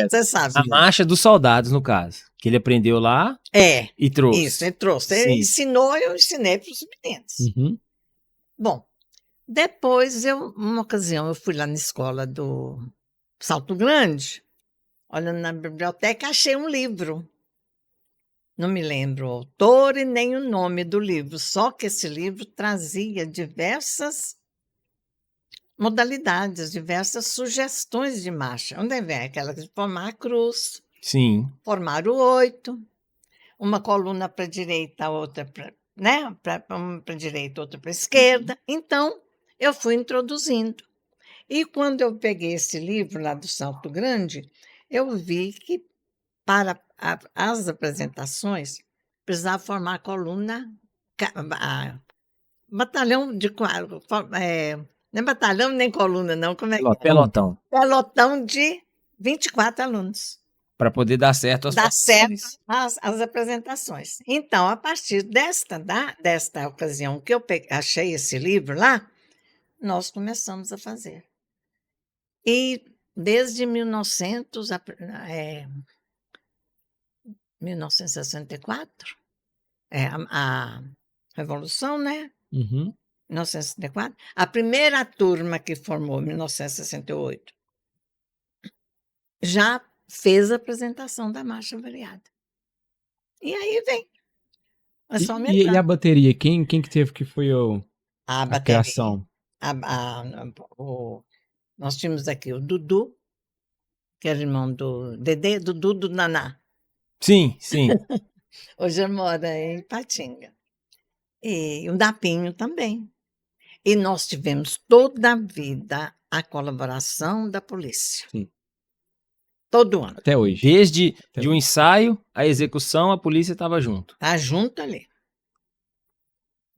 Você sabe. a marcha dos soldados, no caso, que ele aprendeu lá e trouxe. Isso, ele trouxe. Ele ensinou, eu ensinei para os meninos. Uhum. Bom, depois, uma ocasião, eu fui lá na escola do Salto Grande, olhando na biblioteca, achei um livro. Não me lembro o autor e nem o nome do livro, só que esse livro trazia diversas modalidades, diversas sugestões de marcha. Onde vem aquela de formar a cruz, Sim. formar o 8, uma coluna para a direita, outra para, né? Uma para a direita, outra para a esquerda. Então, eu fui introduzindo. E quando eu peguei esse livro lá do Salto Grande, eu vi que para as apresentações, precisava formar coluna, batalhão de quadro, nem batalhão nem coluna não, como é que Pelotão. pelotão de 24 alunos. Para poder dar certo as Dá certo formações. as apresentações. Então, a partir desta ocasião que eu achei esse livro lá, nós começamos a fazer. E desde 1964, a Revolução, né? Uhum. 1964, a primeira turma que formou, em 1968, já fez a apresentação da marcha variada. E aí vem. É só E aumentar. a bateria? Quem que teve que foi A a bateria. criação? Nós tínhamos aqui o Dudu, que era irmão do Dedê, Dudu do Naná. Sim, sim. Hoje ele mora em Patinga. E o Dapinho também. E nós tivemos toda a vida a colaboração da polícia. Sim. Todo ano. Até hoje. Desde de um ensaio, a execução, a polícia estava junto. Tá junto ali.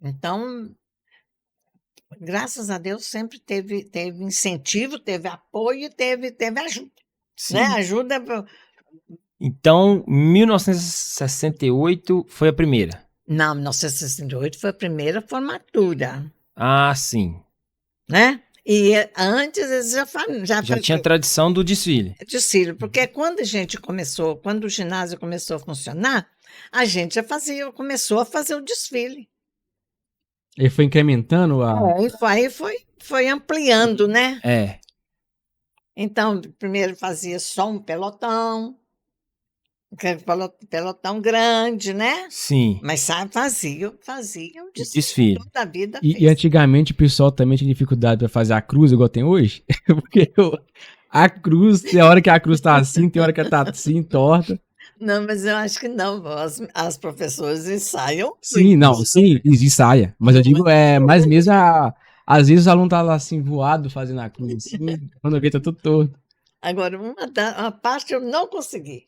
Então, graças a Deus, sempre teve incentivo, teve apoio, teve ajuda. Sim. Né? Ajuda. Então, 1968 foi a primeira. Não, 1968 foi a primeira formatura, Ah, sim. né? E antes eles já tinha tradição do desfile. desfile, porque quando o ginásio começou a funcionar, a gente começou a fazer o desfile. Ele foi incrementando Aí foi ampliando, né? É. Então, primeiro fazia só um pelotão, pelotão grande, né? Sim. Mas fazia o Desfile. toda a vida E fez. antigamente o pessoal também tinha dificuldade para fazer a cruz, igual tem hoje. Porque a cruz, tem hora que a cruz tá assim, tem hora que ela tá assim, torta. Não, mas eu acho que não. As professoras ensaiam. Sim, não, sim, ensaia. Mas eu digo, mais mesmo, às vezes o aluno tá lá assim, voado, fazendo a cruz assim, quando eu vi tá tudo torto. Agora, uma parte eu não consegui.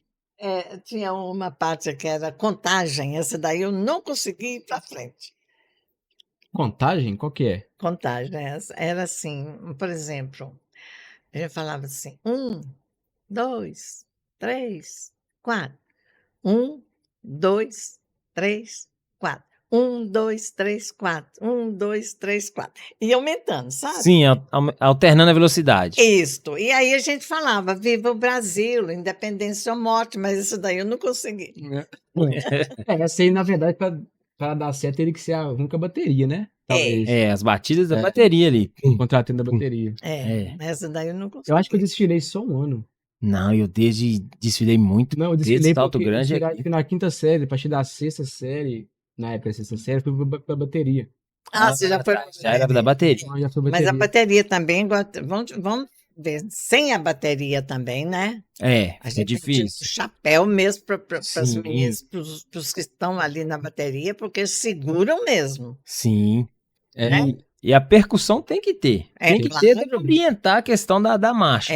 Tinha uma parte que era contagem, essa daí eu não consegui ir para frente. Contagem? Qual que é? Contagem, era assim, por exemplo, a gente falava assim, 1, 2, 3, 4. 1, 2, 3, 4. 1, 2, 3, 4. 1, 2, 3, 4. E aumentando, sabe? Sim, alternando a velocidade. Isto. E aí a gente falava, viva o Brasil, independência ou morte, mas isso daí eu não consegui. Essa aí, na verdade, pra dar certo, teria que ser a única bateria, né? Talvez. As batidas da bateria ali. Contratando a bateria. Essa daí eu não consegui. Eu acho que eu desfilei só um ano. Não, eu desfilei muito. Não, eu desfilei Salto porque Grande eu aqui. cheguei na quinta série, a partir da sexta série, na época da sexta série, fui pra bateria. Você já foi. Já era da bateria. Então, já foi Mas bateria. a bateria também, vamos ver, sem a bateria também, né? A É gente difícil. tira o chapéu mesmo para as Sim. meninas, para os que estão ali na bateria, porque eles seguram mesmo. Sim. Né? E a percussão tem que ter. Tem que ter claro. para orientar a questão da marcha.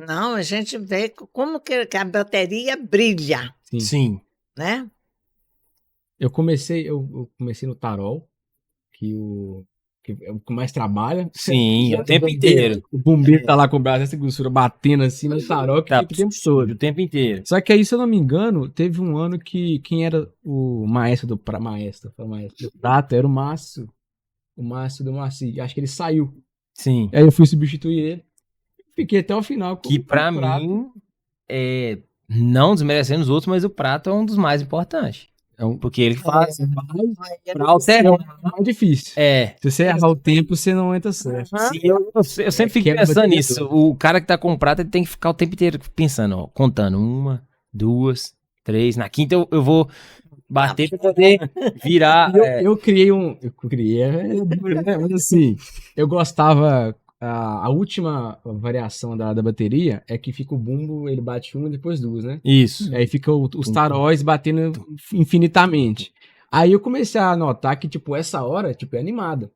Não, a gente vê como que a bateria brilha, Sim. né? Eu comecei no tarol, que é o que mais trabalha. Sim, o tempo inteiro. O bombeiro tá lá com o braço, essa grossura batendo assim no tarol, que Tá, fica o tempo todo. o tempo inteiro. Só que aí, se eu não me engano, teve um ano que quem era o maestro do prato era o Márcio. O Márcio do Marci. Acho que ele saiu. Sim. Aí eu fui substituir ele. Fiquei até o final. Que pra mim, não desmerecendo os outros, mas o prato é um dos mais importantes. Porque ele faz pra alternar. É difícil. Se você errar o tempo, você não entra certo. Sim, eu sempre fico pensando nisso. O cara que tá com o prato, ele tem que ficar o tempo inteiro pensando, ó, contando 1, 2, 3. Na quinta eu vou bater pra poder virar. Eu criei mas assim, eu gostava. A última variação da bateria é que fica o bumbo, ele bate uma e depois duas, né? Isso. Aí fica os taróis batendo infinitamente. Aí eu comecei a notar que, tipo, essa hora, tipo, é animada.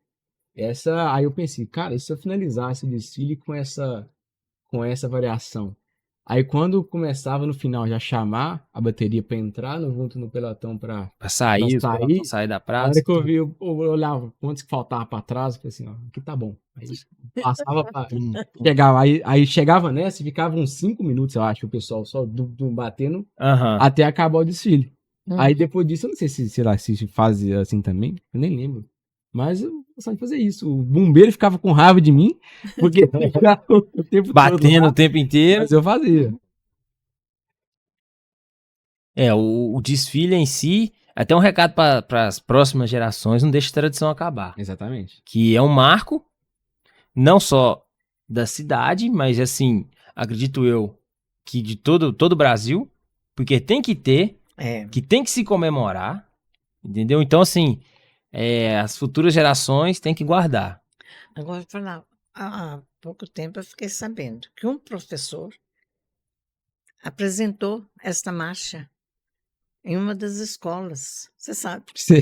Aí eu pensei, cara, e se eu finalizasse o desfile com essa variação? Aí quando começava no final já chamar a bateria pra entrar junto no pelotão pra Pra Pra sair, sair, da na praça. hora que eu olhava quantos que faltava pra trás, eu falei assim, ó, aqui tá bom. Aí passava pra... Chegava, aí chegava nessa e ficava uns 5 minutos, eu acho, o pessoal só batendo Aham. até acabar o desfile. Aí Uhum. depois disso, eu não sei se, sei lá, se fazia assim também, eu nem lembro. Mas eu gostava de fazer isso. O bombeiro ficava com raiva de mim, porque eu ficava o tempo todo Batendo lá, o tempo inteiro. mas eu fazia. O desfile em si, até um recado para as próximas gerações, não deixa a tradição acabar. Exatamente. Que é um marco, não só da cidade, mas assim, acredito eu, que de todo o Brasil, porque tem que ter, É. que tem que se comemorar, entendeu? Então, assim, as futuras gerações têm que guardar. Agora, vou falar, há pouco tempo eu fiquei sabendo que um professor apresentou esta marcha em uma das escolas, você sabe. Sei.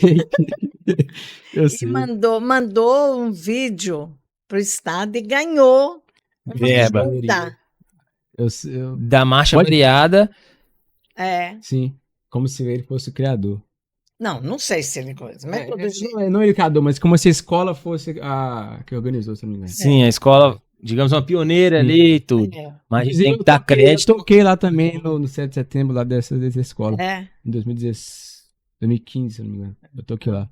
Eu E sei. mandou um vídeo para o estado e ganhou uma Verba. ajuda. Da marcha Pode- variada, É. Sim. Como se ele fosse o criador. Não sei se ele coisa, mas todo jeito. Não ele criador, mas como se a escola fosse a que organizou, se não me engano. sim, a escola, digamos, uma pioneira Sim. ali e tudo. É. Mas a gente Inclusive, tem que dar crédito. Eu toquei lá também no 7 de setembro, lá dessa escola. É. Em 2015, se não me engano. Eu toquei lá.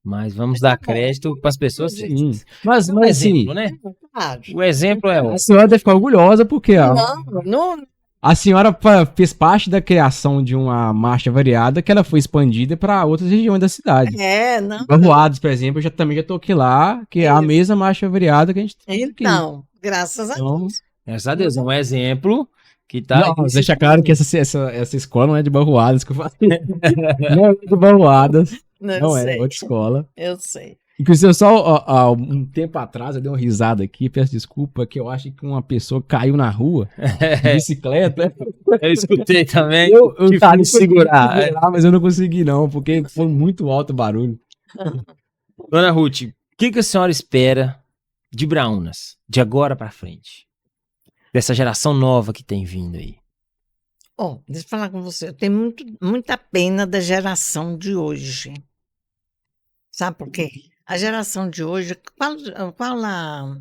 Mas vamos dar crédito para as pessoas. Sim. Mas Um assim, exemplo, né? Claro. O exemplo é a senhora deve ficar orgulhosa porque Não, a senhora fez parte da criação de uma marcha variada que ela foi expandida para outras regiões da cidade. não. Barroados, por exemplo, eu também já toquei lá, que é a Isso. mesma marcha variada que a gente tem aqui. Então, graças a Então, Deus. Graças a Deus, é um exemplo que tá. não, deixa claro que essa escola não é de Barroadas que eu faço. Não é de Barroadas, não é outra escola. Eu sei. Inclusive, só há um tempo atrás, eu dei uma risada aqui, peço desculpa, que eu acho que uma pessoa caiu na rua de bicicleta. Eu escutei também. Eu tive tava que segurar. mas eu não consegui não, porque foi muito alto o barulho. Dona Ruth, o que a senhora espera de Braunas, de agora pra frente? Dessa geração nova que tem vindo aí. Deixa eu falar com você. Eu tenho muita pena da geração de hoje. Sabe por quê? A geração de hoje, qual a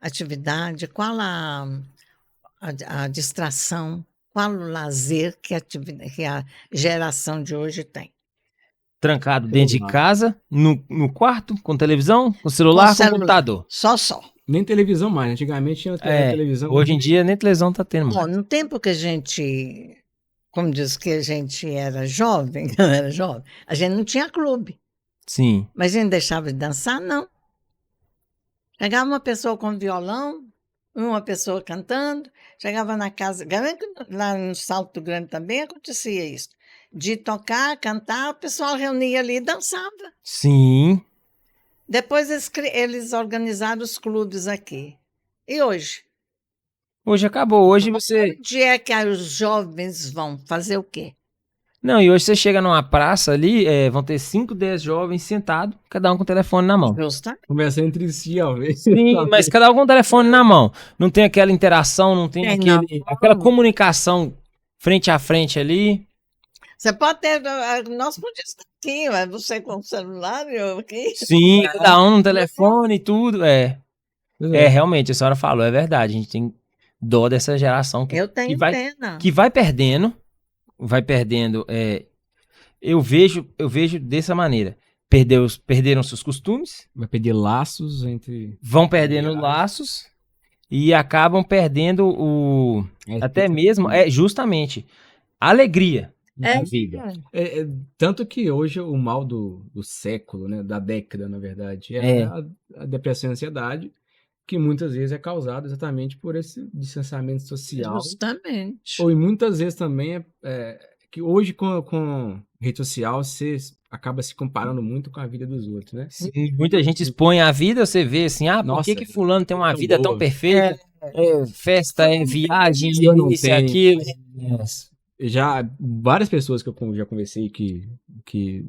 atividade, qual a distração, qual o lazer que a geração de hoje tem? Trancado dentro de casa, no quarto, com televisão, com celular, com celular. computador. Só. Nem televisão mais, antigamente tinha televisão. Hoje em dia nem televisão tá tendo mais. No tempo que a gente, como diz que a gente era jovem, eu era jovem, a gente não tinha clube. Sim. Mas a gente deixava de dançar, não. Chegava uma pessoa com violão, uma pessoa cantando, chegava na casa, lá no Salto Grande também acontecia isso. De tocar, cantar, o pessoal reunia ali e dançava. Sim. Depois eles organizaram os clubes aqui. E hoje? Hoje acabou. Hoje você. Onde é que os jovens vão fazer o quê? Não, e hoje você chega numa praça ali, vão ter 5, 10 jovens sentados, cada um com o telefone na mão. Conversando entre si, ó. Sim, mas cada um com o telefone na mão. Não tem aquela interação, não tem aquela comunicação frente a frente ali. Você pode ter. Nós podíamos estar aqui, mas você com o celular e eu aqui. Sim, cada um no telefone e tudo. Realmente, a senhora falou, é verdade. A gente tem dó dessa geração Eu tenho pena. que vai perdendo. Eu vejo dessa maneira. Perderam seus costumes. Vai perder laços entre. Vão perdendo laços e acabam perdendo até mesmo, justamente, a alegria da vida. Tanto que hoje o mal do século, né, da década, na verdade, é a depressão e a ansiedade, que muitas vezes é causado exatamente por esse distanciamento social. Justamente. Ou muitas vezes também que hoje com rede social você acaba se comparando muito com a vida dos outros, né? Sim, muita gente expõe a vida, você vê assim, por que fulano tem uma vida tão perfeita? Festa, viagem, isso e aquilo. Já várias pessoas que eu já conversei que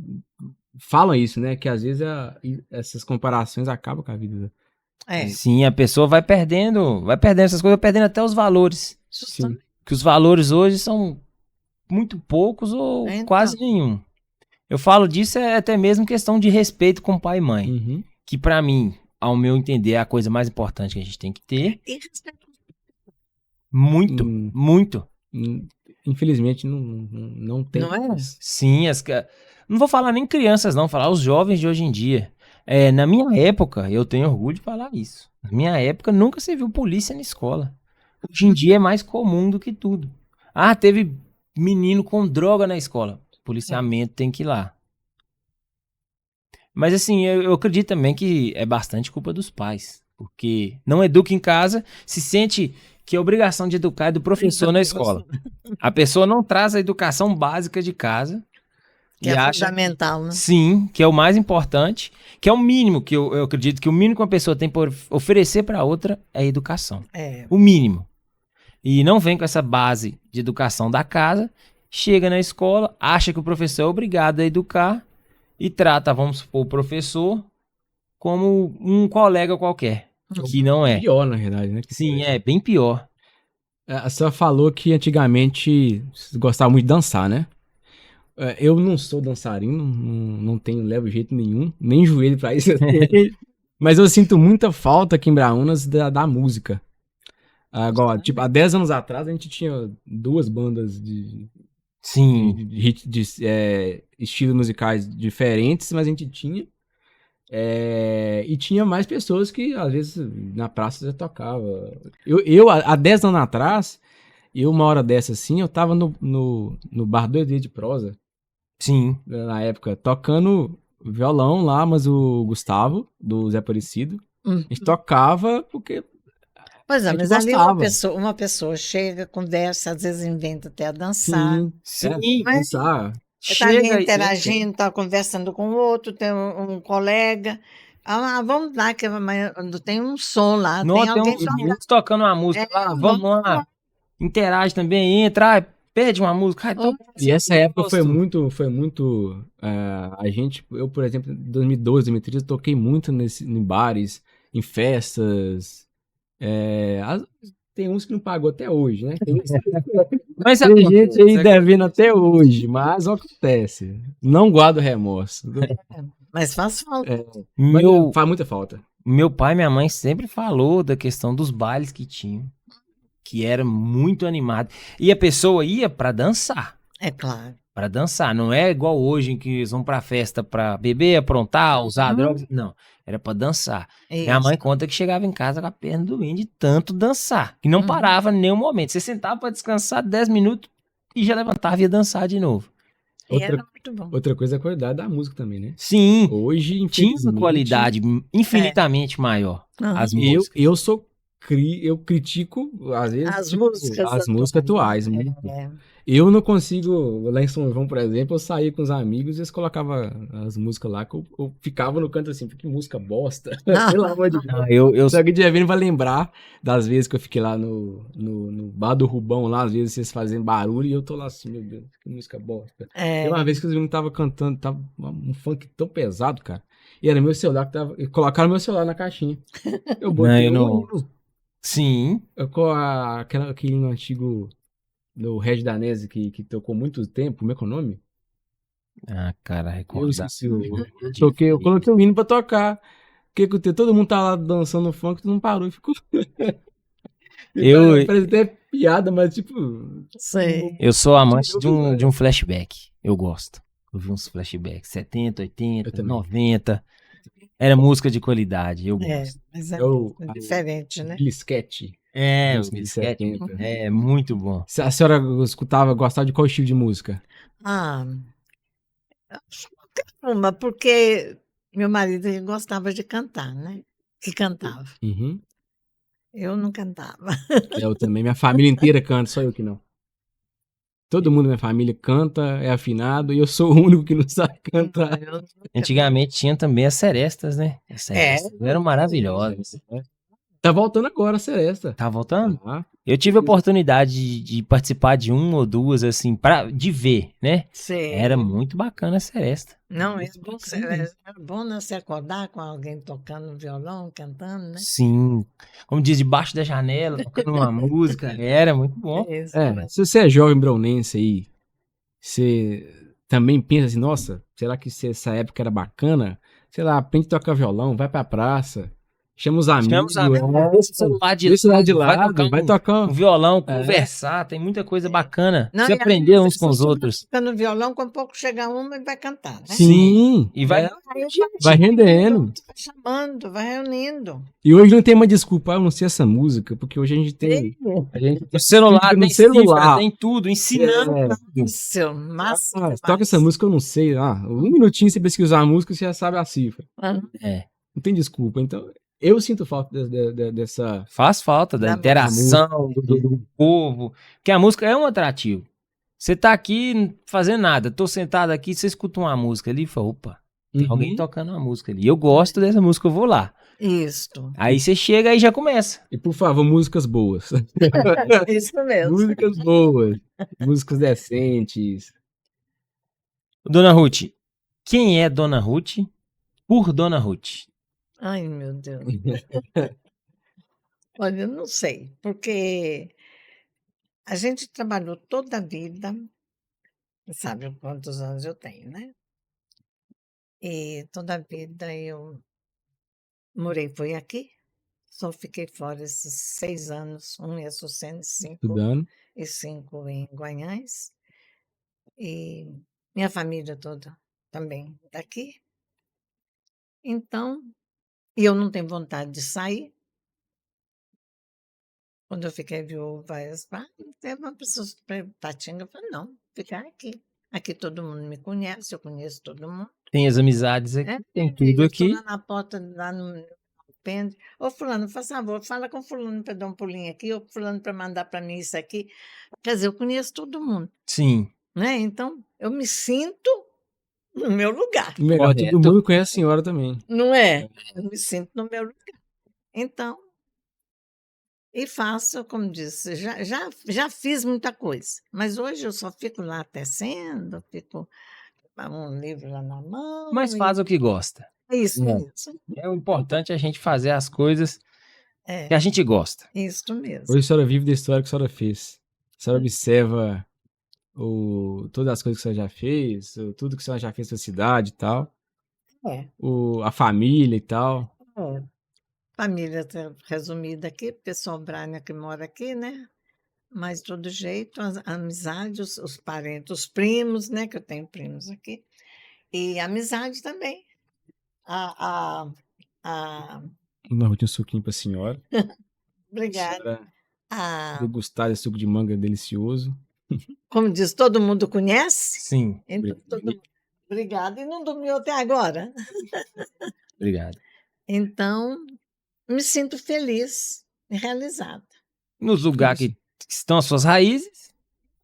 falam isso, né? Que às vezes essas comparações acabam com a vida. Sim, a pessoa vai perdendo essas coisas, vai perdendo até os valores. Sim. que os valores hoje são muito poucos ou Então. quase nenhum. Eu falo disso até mesmo questão de respeito com pai e mãe, Uhum. que pra mim, ao meu entender, é a coisa mais importante que a gente tem que ter. E respeito. Muito, Hum. muito. Infelizmente não tem. Não é? Sim, não vou falar nem crianças não, vou falar os jovens de hoje em dia. Na minha época, eu tenho orgulho de falar isso. Na minha época, nunca se viu polícia na escola. Hoje em dia é mais comum do que tudo. Ah, teve menino com droga na escola. Policiamento tem que ir lá. Mas assim, eu acredito também que é bastante culpa dos pais. Porque não educa em casa, se sente que a obrigação de educar é do professor na escola. A pessoa não traz a educação básica de casa. Que e é acha, fundamental, né? sim, que é o mais importante, que é o mínimo, que eu acredito que o mínimo que uma pessoa tem por oferecer para outra é a educação. É. O mínimo. E não vem com essa base de educação da casa, chega na escola, acha que o professor é obrigado a educar e trata, vamos supor, o professor como um colega qualquer, que não é. Pior, na verdade, né? Sim, é bem pior. A senhora falou que antigamente você gostava muito de dançar, né? Eu não sou dançarino, não tenho leve jeito nenhum, nem joelho pra isso. Mas eu sinto muita falta aqui em Braúnas da música. Agora, tipo, há 10 anos atrás a gente tinha 2 bandas Sim, de estilos musicais diferentes, mas a gente tinha. E tinha mais pessoas que, às vezes, na praça já tocava. Há 10 anos atrás, uma hora dessa assim, eu tava no Bar 2D de Prosa, sim. na época, tocando violão lá, mas o Gustavo, do Zé Aparecido, a gente tocava porque Pois a é, gente mas ali gostava. uma pessoa chega, conversa, às vezes inventa até a dançar. Sim, Mas dançar. está ali chega e- interagindo, está conversando com o outro, tem um colega. Vamos lá, que amanhã tem um som lá, Não, tem tem alguém uns tocando. meninos tocando uma música lá, vamos lá, interage também, entra, pede uma música. Então, E essa época foi gosto. muito. Eu, por exemplo, em 2012, 2013, eu toquei muito em bares, em festas. Tem uns que não pagou até hoje, né? Mas Tem gente aí devendo até hoje, mas acontece. Não guardo remorso. Mas faz falta. Mas Meu, faz muita falta. meu pai e minha mãe sempre falou da questão dos bailes que tinham, que era muito animado. E a pessoa ia pra dançar. É claro. Pra dançar, não é igual hoje em que eles vão pra festa pra beber, aprontar, usar drogas. Não, era pra dançar. Minha mãe conta que chegava em casa com a perna doendo de tanto dançar, que não parava em nenhum momento. Você sentava pra descansar 10 minutos e já levantava e ia dançar de novo. Era muito bom. Outra coisa é a qualidade da música também, né? Sim, Hoje, tinha uma infelizmente, qualidade infinitamente maior. As músicas. eu critico, às vezes, As tipo, músicas as músicas atuais. Muito. Eu não consigo, lá em São João, por exemplo, eu saía com os amigos e eles colocavam as músicas lá, que eu ficava no canto assim, que música bosta. Pelo amor de Deus. Não, eu Se alguém estiver vendo, vai lembrar das vezes que eu fiquei lá no bar do Rubão, lá, às vezes vocês fazendo barulho e eu tô lá assim, meu Deus, que música bosta. Tem uma vez que os meninos estavam cantando, tava um funk tão pesado, cara, e era meu celular que tava. Colocaram meu celular na caixinha. Eu botei não. hino. Sim. Com aquele hino antigo do Regis Danese que tocou muito tempo, como é que é o nome? Ah, cara, Eu recordar. esqueci. Eu coloquei o hino pra tocar. Todo mundo tá lá dançando funk, tu não parou e ficou. Parece até piada, mas tipo. Sei. Eu sou amante de um flashback. Eu gosto. Eu vi uns flashbacks 70, 80, 90. Era música de qualidade. Eu gosto. Mas é diferente, né? Blisquete. Os Blisquete. É muito bom. A senhora gostava de qual estilo de música? Uma, porque meu marido gostava de cantar, né? Que cantava. Uhum. Eu não cantava. Eu também. Minha família inteira canta, só eu que não. Todo mundo da minha família canta, é afinado, e eu sou o único que não sabe cantar. Antigamente tinha também as serestas, né? As serestas eram maravilhosas. Tá voltando agora a Seresta. Tá voltando? Ah, Eu tive a oportunidade de participar de uma ou duas, assim, de ver, né? Era Sim. muito bacana a Seresta. Não, é bom, era bom, né, se acordar com alguém tocando violão, cantando, né? Sim. Como diz, debaixo da janela, tocando uma música. Era muito bom. Isso, se você é jovem brownense aí, você também pensa assim, nossa, será que essa época era bacana? Sei lá, aprende a tocar violão, vai pra praça, chama os Chama amigos, os amigos, deixa o celular de deixa lá de vai lado, tocar vai tocar. um violão, É. conversar, tem muita coisa bacana. Não, Você e aprender uns se com os você outros. tocando violão, com pouco chega uma e vai cantar, né? Sim, E vai. vai rendendo. Vai chamando, vai reunindo. E hoje não tem uma desculpa, eu não sei essa música, porque hoje a gente tem No celular, no tem celular. cifra, tem tudo, ensinando É. tudo. Seu massa. Ah, toca essa música, eu não sei. Um minutinho você pesquisar a música, você já sabe a cifra. É. Não tem desculpa. Então, eu sinto falta dessa. Faz falta da Da interação do povo, porque a música é um atrativo. Você tá aqui fazendo nada, tô sentado aqui, você escuta uma música ali e fala, opa, tem alguém Uhum. tocando uma música ali. Eu gosto dessa música, eu vou lá. Isto. Aí você chega e já começa. E por favor, músicas boas. Isso mesmo. Músicas boas. Músicas decentes. Dona Ruth, quem é Dona Ruth por Dona Ruth? Ai, meu Deus. Olha, eu não sei, porque a gente trabalhou toda a vida, sabe quantos anos eu tenho, né? E toda a vida eu morei, foi aqui, só fiquei fora esses 6 anos, um em Açucena, 5 Estudando. e 5 em Guanhães. E minha família toda também daqui. Então, e eu não tenho vontade de sair. Quando eu fiquei viúva, teve uma pessoa Tatinga, eu falei, não, ficar aqui. Aqui todo mundo me conhece, eu conheço todo mundo. Tem as amizades aqui, tem tudo Eu estou aqui. lá na porta, lá no pende. Ô, fulano, faz favor, fala com fulano para dar um pulinho aqui, ou fulano para mandar para mim isso aqui. Quer dizer, eu conheço todo mundo, Sim. né? Então, eu me sinto no meu lugar, Melhor, Correto. todo mundo conhece a senhora também. não é? Eu me sinto no meu lugar. Então, e faço, como disse, já fiz muita coisa, mas hoje eu só fico lá tecendo, fico com um livro lá na mão. Mas faz o que gosta. É isso É. mesmo. É o importante a gente fazer as coisas É, que a gente gosta. isso mesmo. Hoje a senhora vive da história que a senhora fez. A senhora observa todas as coisas que a senhora já fez, tudo que a senhora já fez na cidade e tal, É, a família e tal. é. Família resumida aqui, pessoal Brânia que mora aqui, né? Mas de todo jeito, a amizade, os parentes, os primos, né? Que eu tenho primos aqui. E amizade também. A, Uma rotina suquinho pra senhora. obrigada. Senhora A, degustar esse suco de manga delicioso. como diz, todo mundo conhece? Sim. Então, obrigada. E não dormiu até agora. Obrigado. Então, me sinto feliz e realizada. Nos lugares que estão as suas raízes,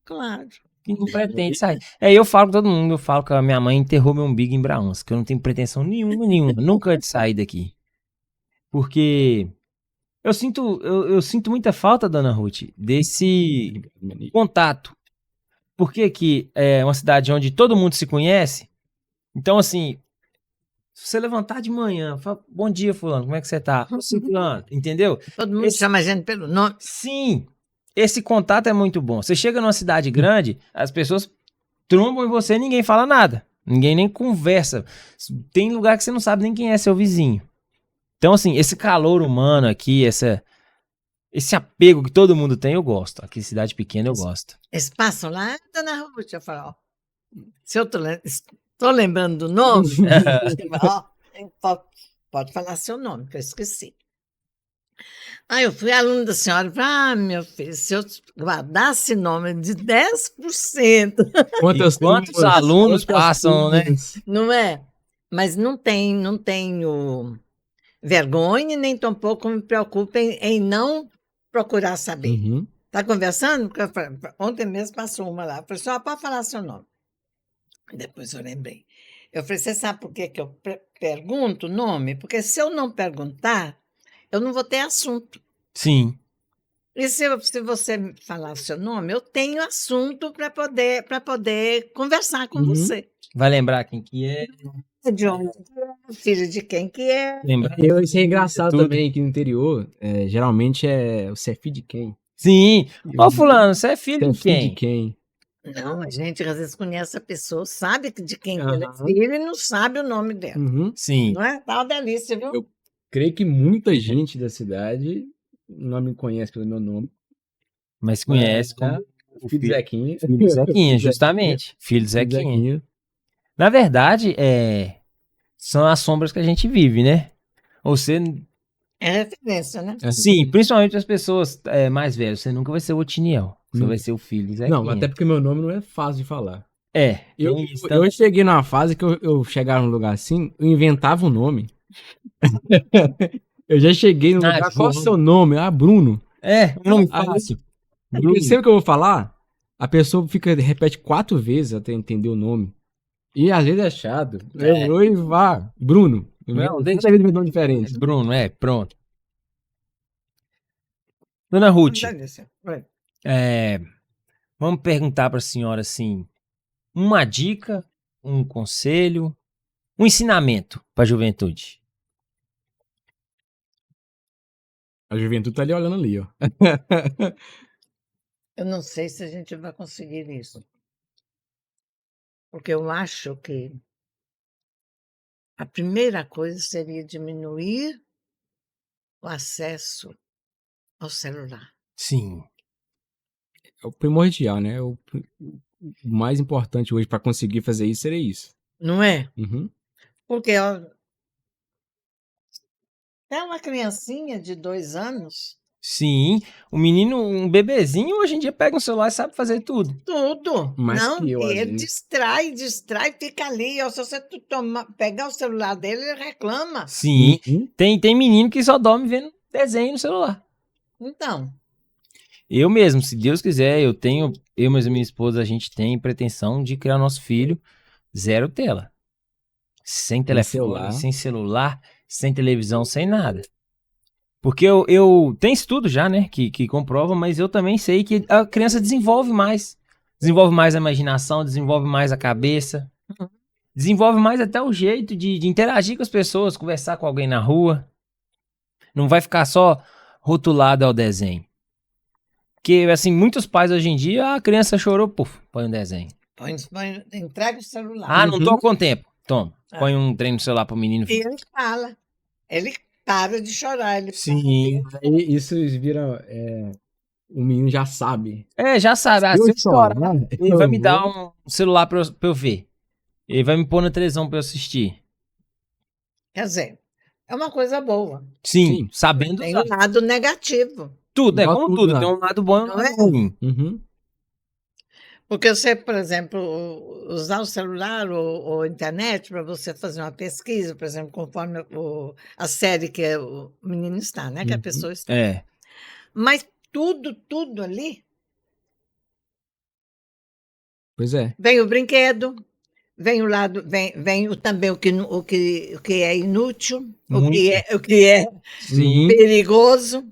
Claro. que não pretende sair. Eu falo com todo mundo, eu falo que a minha mãe enterrou meu umbigo em Braúns, que eu não tenho pretensão nenhuma, nunca de sair daqui. Porque eu sinto muita falta, Dona Ruth, desse contato. Porque aqui é uma cidade onde todo mundo se conhece. Então, assim, se você levantar de manhã, fala, bom dia, fulano, como é que você tá? Ô, fulano, entendeu? Todo mundo chama a gente pelo nome. Sim, esse contato é muito bom. Você chega numa cidade grande, as pessoas trombam em você e ninguém fala nada. Ninguém nem conversa. Tem lugar que você não sabe nem quem é seu vizinho. Então, assim, esse calor humano aqui, esse apego que todo mundo tem, eu gosto. Aqui, cidade pequena, eu gosto. Eles passam lá, Dona Ruth, eu falo, ó, se eu estou lembrando do nome, ó, pode falar seu nome, que eu esqueci. Aí eu fui aluno da senhora e falei, meu filho, se eu guardasse nome de 10%, Quantos alunos passam, né? não é? Mas não tenho vergonha, nem tampouco me preocupo em não procurar saber. Uhum. Tá conversando? Porque ontem mesmo passou uma lá. Eu falei, só pode falar seu nome. Depois eu lembrei. Eu falei, você sabe por que eu pergunto o nome? Porque se eu não perguntar, eu não vou ter assunto. Sim. E se você me falar o seu nome, eu tenho assunto para poder conversar com Uhum. você. Vai lembrar quem que é. De onde é, filho de quem que é. Lembrar. Isso é engraçado Tudo. também, que no interior, geralmente você é filho de quem? Sim. Ô, fulano, você é Você filho é de filho quem? de quem? Não, a gente às vezes conhece a pessoa, sabe de quem que ela é Aham. filho e não sabe o nome dela. Uhum. Sim. Não é? Tá uma delícia, viu? Eu creio que muita gente da cidade não me conhece pelo meu nome. Mas conhece como O filho de Zequinha. Filho de Zequinha, Filho de justamente. Filho de Filho de Zequinha. Zequinha. Na verdade, são as sombras que a gente vive, né? Você, É referência, né? sim, principalmente as pessoas mais velhas. Você nunca vai ser o Otiniel. Você Nunca. vai ser o filho de Zequinha. Não, até porque meu nome não é fácil de falar. Eu, Eu cheguei numa fase que eu chegava num lugar assim, eu inventava um nome. Eu já cheguei num lugar, qual é o João. seu nome? Ah, Bruno. Um nome Aí- fácil. Porque Bruno. sempre que eu vou falar, a pessoa repete 4 vezes até entender o nome. E às vezes é chato. Oi, vá, Bruno. Não, deixa. Cada vez me dá uma diferença. Bruno, pronto. Dona Ruth, Uma delícia. Oi. vamos perguntar para a senhora assim, uma dica, um conselho, um ensinamento para a juventude. A juventude tá ali olhando ali, ó. Eu não sei se a gente vai conseguir isso. Porque eu acho que a primeira coisa seria diminuir o acesso ao celular. Sim. É o primordial, né? O mais importante hoje para conseguir fazer isso seria isso. Não é? Uhum. Porque ó, até uma criancinha de 2 anos, Sim, o menino, um bebezinho, hoje em dia pega um celular e sabe fazer tudo. tudo. Mais não, que eu, e às ele vezes. distrai, fica ali. Ó, se você pegar o celular dele, ele reclama. Sim, Uhum. tem menino que só dorme vendo desenho no celular. Então, Eu mesmo, se Deus quiser, mas a minha esposa, a gente tem pretensão de criar nosso filho zero tela. Sem telefone, sem celular, sem televisão, sem nada. Porque eu tem estudo já, né, que comprova, mas eu também sei que a criança desenvolve mais. Desenvolve mais a imaginação, desenvolve mais a cabeça. Desenvolve mais até o jeito de interagir com as pessoas, conversar com alguém na rua. Não vai ficar só rotulado ao desenho. Porque, assim, muitos pais hoje em dia, a criança chorou, puf, põe um desenho. entrega o celular. Ah, não tô com tempo. Toma, Ah. põe um trem no celular pro menino. E ele fala. Ele para de chorar. Ele Sim. Aí isso vira. O menino já sabe. Já sabe. Se eu Se eu chorar, chorar, ele eu vai me vou- dar um celular pra eu ver. Ele vai me pôr na televisão pra eu assistir. Quer dizer, é uma coisa boa. Sim, sabendo Tem usar. um lado negativo. Tudo, Igual como tudo, tudo. né? Tem um lado bom e um Não lado é? ruim. Uhum. Porque você, por exemplo, usar o celular ou a internet para você fazer uma pesquisa, por exemplo, conforme a série que o menino está, né? Que a Uhum. pessoa está. Mas tudo ali, Pois é. vem o brinquedo, vem o lado, vem também o que é inútil, o que é Sim. perigoso,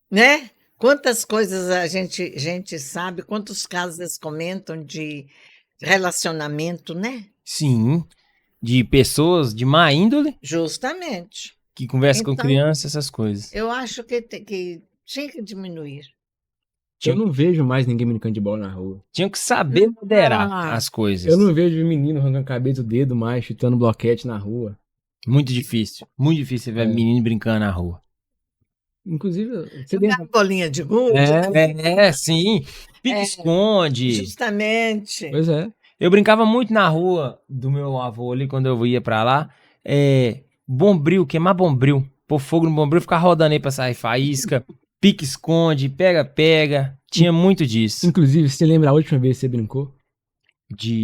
né? Quantas coisas a gente sabe, quantos casos eles comentam de relacionamento, né? Sim. De pessoas de má índole Justamente. que conversam com Então, crianças, essas coisas. Eu acho que tinha que diminuir. Eu não vejo mais ninguém brincando de bola na rua. Tinha que saber moderar Ah. as coisas. Eu não vejo menino arrancando a cabeça do dedo mais, chutando bloquete na rua. Muito difícil. Muito difícil ver menino brincando na rua. Inclusive, você Jogar lembra? bolinha de gude. Sim. Pique-esconde. Justamente. Pois é. Eu brincava muito na rua do meu avô ali, quando eu ia pra lá. Bombril, queimar bombril. Pôr fogo no bombril, ficar rodando aí pra sair faísca. Pique-esconde, pega-pega. Tinha muito disso. Inclusive, você lembra a última vez que você brincou?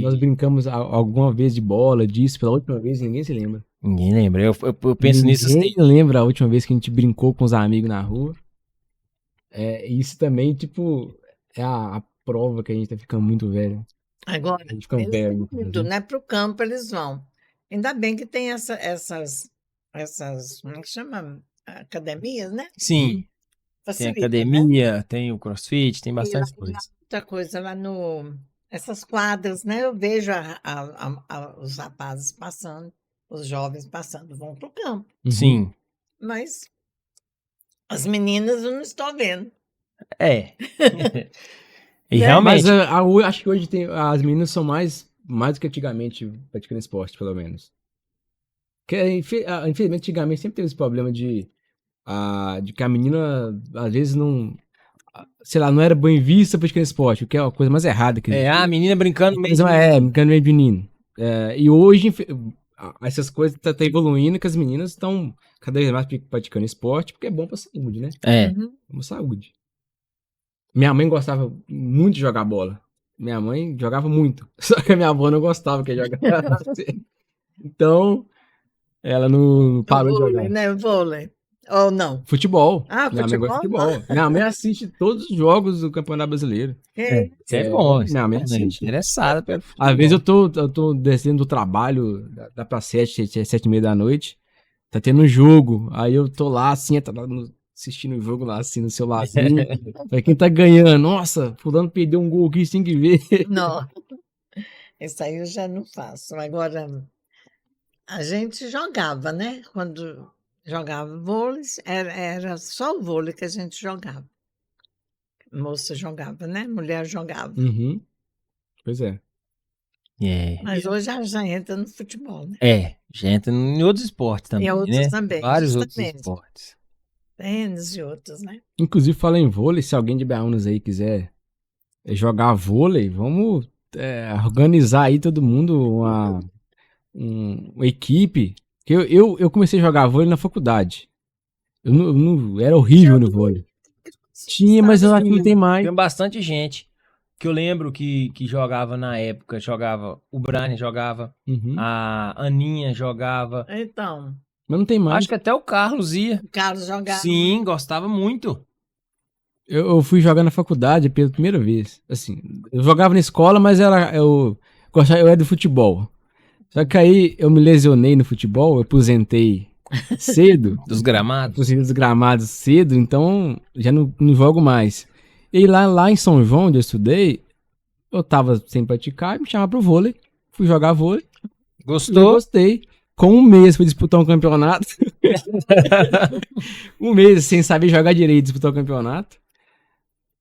Nós brincamos alguma vez de bola, disso, pela última vez, ninguém se lembra. Ninguém lembra. Eu penso nisso. Ninguém lembra a última vez que a gente brincou com os amigos na rua. Isso também, tipo, é a prova que a gente tá ficando muito velho. Agora, A gente fica velho. tudo, né? Para o campo eles vão. Ainda bem que tem essas, como é que chama? academias, né? Sim, tem Facilita, né? academia, tem o CrossFit, tem E lá, bastante coisa. outra coisa, lá no... Essas quadras, né? Eu vejo os rapazes passando, os jovens passando, vão pro campo. Uhum. Sim, Mas as meninas eu não estou vendo. é. E Né? Mas realmente, acho que hoje as meninas são mais do que antigamente praticando esporte, pelo menos. Porque, infelizmente, antigamente sempre teve esse problema de que a menina, às vezes, não... Sei lá, não era bem vista praticando esporte, o que é a coisa mais errada que existe. a menina brincando no meio Mas de brincando meio de menino. E hoje, essas coisas tá evoluindo, que as meninas estão cada vez mais praticando esporte, porque é bom pra saúde, né? Uhum. É uma saúde. Minha mãe gostava muito de jogar bola. Minha mãe jogava muito. Só que a minha avó não gostava que jogava. Então, ela não O parou de vôlei, jogar. né? O vôlei. Ou não? Futebol. Ah, Minha mãe gosta de futebol? futebol. Minha mãe assiste todos os jogos do Campeonato Brasileiro. Isso é bom, Minha mãe né? assiste. Interessada pelo futebol. Às vezes eu tô descendo do trabalho, dá pra 7h30 da noite, tá tendo um jogo, aí eu tô lá assim, assistindo o jogo lá assim no celularzinho, pra quem tá ganhando, nossa, fulano perdeu um gol aqui, tem que ver. Não. Isso aí eu já não faço. Agora, a gente jogava, né? Quando jogava vôlei, era só o vôlei que a gente jogava. Moça jogava, né? Mulher jogava. Uhum. Pois é. Mas hoje já entra no futebol, né? Já entra em outros esportes também, E outros né? também, Vários outros justamente. esportes. Tênis e outros, né? Inclusive, fala em vôlei, se alguém de Braunas aí quiser jogar vôlei, vamos organizar aí todo mundo uma equipe. Eu comecei a jogar vôlei na faculdade. Era horrível no vôlei. Tinha, mas eu acho que não tem mais. Tem bastante gente que eu lembro que jogava na época. Jogava, o Brian jogava, Uhum. a Aninha jogava. Então, Mas não tem mais. Acho que até o Carlos ia. o Carlos jogava. Sim, gostava muito. Eu fui jogar na faculdade pela primeira vez. Assim, eu jogava na escola, mas eu era do futebol. Só que aí eu me lesionei no futebol, eu aposentei cedo. Dos gramados. Aposentei dos gramados cedo, então já não jogo mais. E aí lá em São João, onde eu estudei, eu tava sem praticar e me chamaram pro vôlei. Fui jogar vôlei. Eu Gostou? gostei. Com um mês fui disputar um campeonato. Um mês sem saber jogar direito, disputar o campeonato.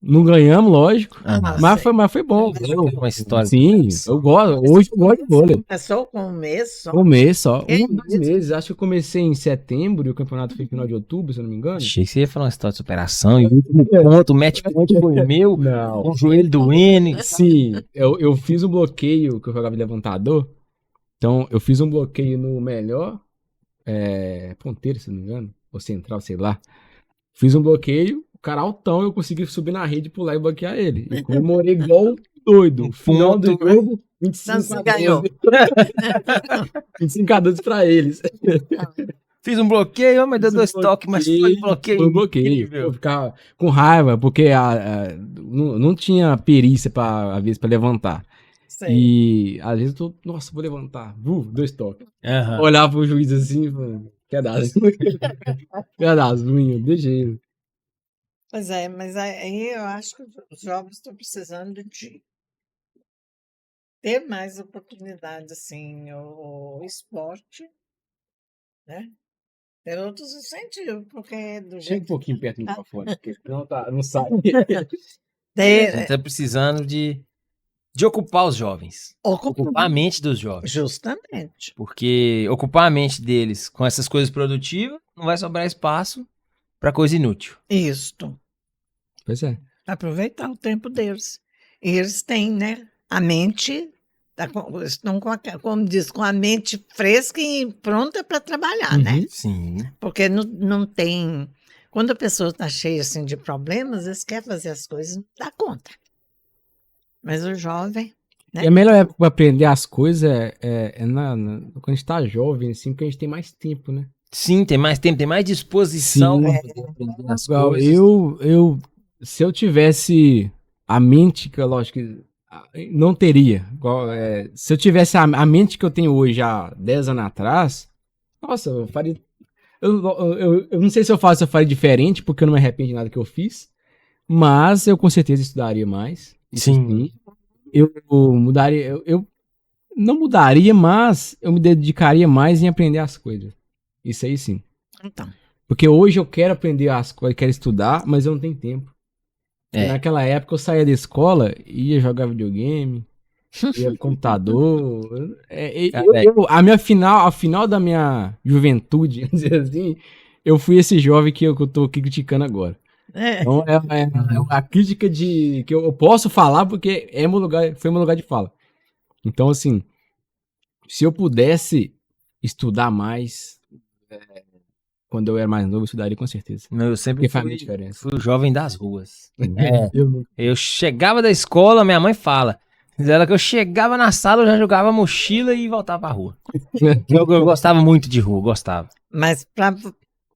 Não ganhamos, lógico. Mas foi bom. Uma história. Sim, eu gosto. Hoje eu gosto de vôlei. Começou com um mês só. Um mês só. Que 2 meses. Acho que eu comecei em setembro e o campeonato foi no final de outubro, se eu não me engano. Achei que você ia falar uma história de superação. E o último ponto, o match point foi meu. Não. Com o joelho doendo. Sim, eu fiz um bloqueio que eu jogava de levantador. Então, eu fiz um bloqueio no melhor ponteiro, se não me engano. Ou central, sei lá. Fiz um bloqueio. O cara altão, eu consegui subir na rede, pular e bloquear ele. E comemorei igual doido. Final do jogo, 25 a 12. 25 a 12 pra eles. Fiz um bloqueio, mas deu 2 toques, mas foi um bloqueio. Foi um bloqueio. incrível. Eu ficava com raiva, porque não tinha perícia às vezes, pra levantar. Sei. E às vezes eu tô, nossa, vou levantar. 2 toques. Aham. Olhava pro juiz assim, falando, quer dar as unhas, de jeito. Pois é, mas aí eu acho que os jovens estão precisando de ter mais oportunidade, assim, o esporte, né? Ter outros incentivos, porque do Chega um jeito pouquinho perto do microfone, porque senão não sai. A gente ter, tá precisando de ocupar os jovens. Ocupar a mente dos jovens. justamente. Porque ocupar a mente deles com essas coisas produtivas, não vai sobrar espaço pra coisa inútil. Isto. Pois é. Aproveitar o tempo deles. E eles têm, né? A mente, estão como diz, com a mente fresca e pronta para trabalhar, né? Sim. Porque não tem. Quando a pessoa está cheia assim, de problemas, eles querem fazer as coisas, não dá conta. Mas o jovem, né? E a melhor época pra aprender as coisas quando a gente tá jovem, assim, porque a gente tem mais tempo, né? Sim, tem mais tempo, tem mais disposição Sim. pra poder aprender as Igual, coisas. se eu tivesse a mente que eu, lógico, que não teria. Se eu tivesse a mente que eu tenho hoje há 10 anos atrás, nossa, eu faria Eu não sei se eu faria diferente, porque eu não me arrependo de nada que eu fiz, mas eu com certeza estudaria mais. Isso Sim. Eu mudaria, eu não mudaria, mas eu me dedicaria mais em aprender as coisas. Isso aí sim. Então, Porque hoje eu quero aprender as coisas, quero estudar, mas eu não tenho tempo. É. Naquela época eu saía da escola, ia jogar videogame, ia pro computador. A minha a final da minha juventude, vamos dizer assim, eu fui esse jovem que eu tô aqui criticando agora. é, Então é a crítica de que eu posso falar porque foi meu lugar de fala. Então, assim, se eu pudesse estudar mais, quando eu era mais novo, eu estudaria com certeza. Não, eu sempre Porque faz muita diferença. fui o jovem das ruas. É. Eu- Eu chegava da escola, minha mãe fala. Diz ela que eu chegava na sala, eu já jogava mochila e voltava pra rua. Eu gostava muito de rua, gostava. mas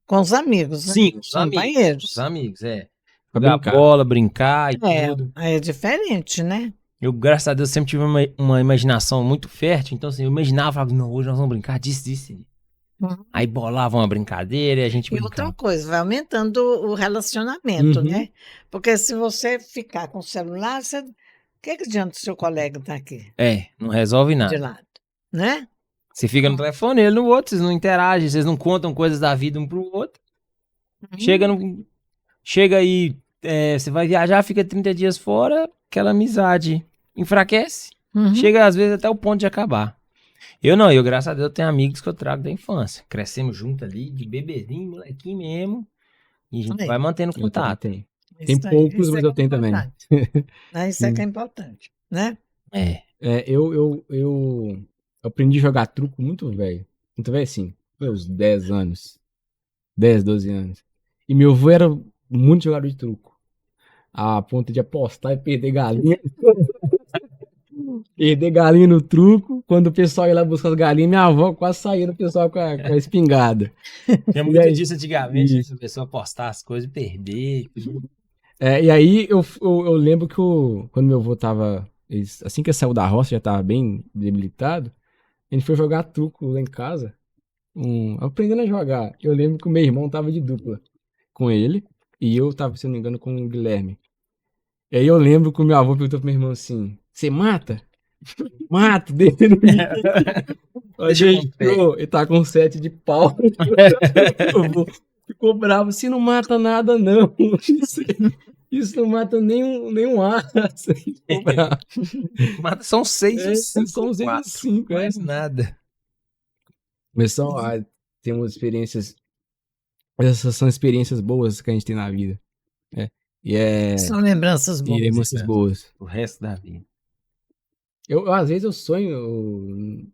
com os amigos, né? Sim, com Os os amigos. companheiros. Os amigos, é. Pra Jogar brincar. bola, brincar e É, tudo. aí é diferente, né? Eu, graças a Deus, sempre tive uma imaginação muito fértil. Então, assim, eu imaginava, falava, não, hoje nós vamos brincar disso, disso. E Uhum. aí bolava uma brincadeira e a gente E outra brincava. coisa, vai aumentando o relacionamento, Uhum. né? Porque se você ficar com o celular, o que adianta o seu colega estar aqui É, não resolve de nada. lado, né? Você fica no telefone, ele no outro, vocês não interagem, vocês não contam coisas da vida um pro outro. Uhum. Chega aí, você vai viajar, fica 30 dias fora, aquela amizade enfraquece. Uhum. Chega às vezes até o ponto de acabar. Eu, graças a Deus, tenho amigos que eu trago da infância. Crescemos juntos ali, de bebezinho, molequinho mesmo. E a gente Aí, vai mantendo Eu também contato. tenho. Tem isso aí, poucos, isso mas é eu que é tenho também. importante, né? Isso é que é importante, né? É. Eu aprendi a jogar truco muito velho. Muito velho, sim. Meus 10 anos. 10, 12 anos. E meu avô era muito jogador de truco. A ponto de apostar e perder galinha. Perder galinha no truco. Quando o pessoal ia lá buscar as galinhas, minha avó quase saía do pessoal com a espingarda. Tinha E muito aí- disso antigamente, né? Isso. A pessoa apostar as coisas e perder. E aí eu lembro que quando meu avô tava. Assim que ele saiu da roça, já tava bem debilitado. A gente foi jogar truco lá em casa. Aprendendo a jogar. Eu lembro que o meu irmão tava de dupla com ele. E eu tava, se não me engano, com o Guilherme. E aí eu lembro que o meu avô perguntou pro meu irmão assim: Você mata? Mato, deixa ele. Deixa eu contar. Ele tá com 7 de pau. O avô ficou bravo. Você não mata nada, não. Isso não mata nenhum asa. Ficou bravo. Mata são 6 ou 5 São ou os 4. 5, Mais nada. Mas temos experiências. Essas são experiências boas que a gente tem na vida. Né? São lembranças boas. Lembranças boas. O resto da vida. Às vezes eu sonho.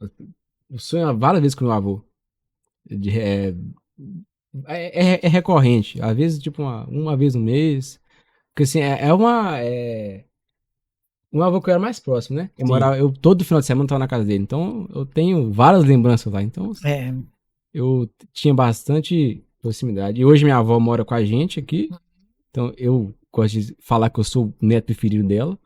Eu sonho várias vezes com meu avô. É recorrente. Às vezes, tipo, uma vez no mês. Porque assim, um avô que eu era mais próximo, né? Eu todo final de semana tava na casa dele. Então eu tenho várias lembranças lá. Então É. eu tinha bastante proximidade. E hoje minha avó mora com a gente aqui. Então eu gosto de falar que eu sou o neto preferido dela.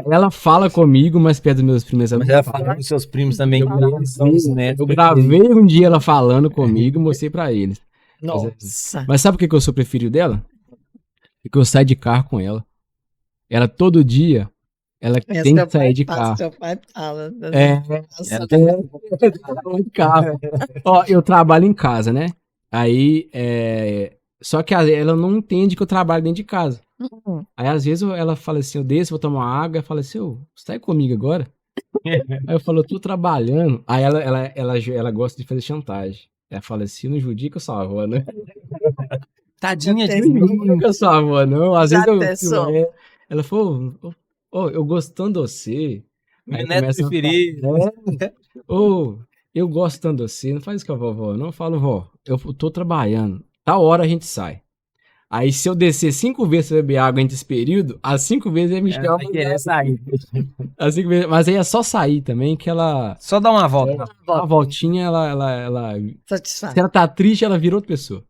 Ela fala comigo, mas perto dos meus primeiros Mas ela fala com seus primos também, que eles são os netos. Eu gravei um dia ela falando comigo e mostrei pra eles. Nossa. Mas sabe por que eu sou preferido dela? Porque eu saio de carro com ela. Ela todo dia, ela tem que sair de carro. Seu pai fala. Ela tem De carro. Ó, eu trabalho em casa, né? Aí, só que ela não entende que eu trabalho dentro de casa. Aí, às vezes, ela fala assim, eu desço, vou tomar uma água, ela fala assim, você tá aí comigo agora? Aí eu falo, eu tô trabalhando. Aí ela gosta de fazer chantagem. Ela fala assim, não judia que eu sou a avó, né? tadinha de Não mim. judia que eu sou a avó, não. Às Já vezes pensou? ela falou, eu gostando de você. Meu Aí neto começa a preferido. eu gosto tanto de você, não faz isso com a vovó, não. Eu falo, vó, eu tô trabalhando, tal hora a gente sai. Aí se eu descer 5 vezes pra beber água entre esse período, as 5 vezes ele me Ela chama. vai querer sair. As 5 vezes, mas aí é só sair também, que ela. Só dá uma volta. A voltinha, ela. Satisfaz. Se ela tá triste, ela vira outra pessoa.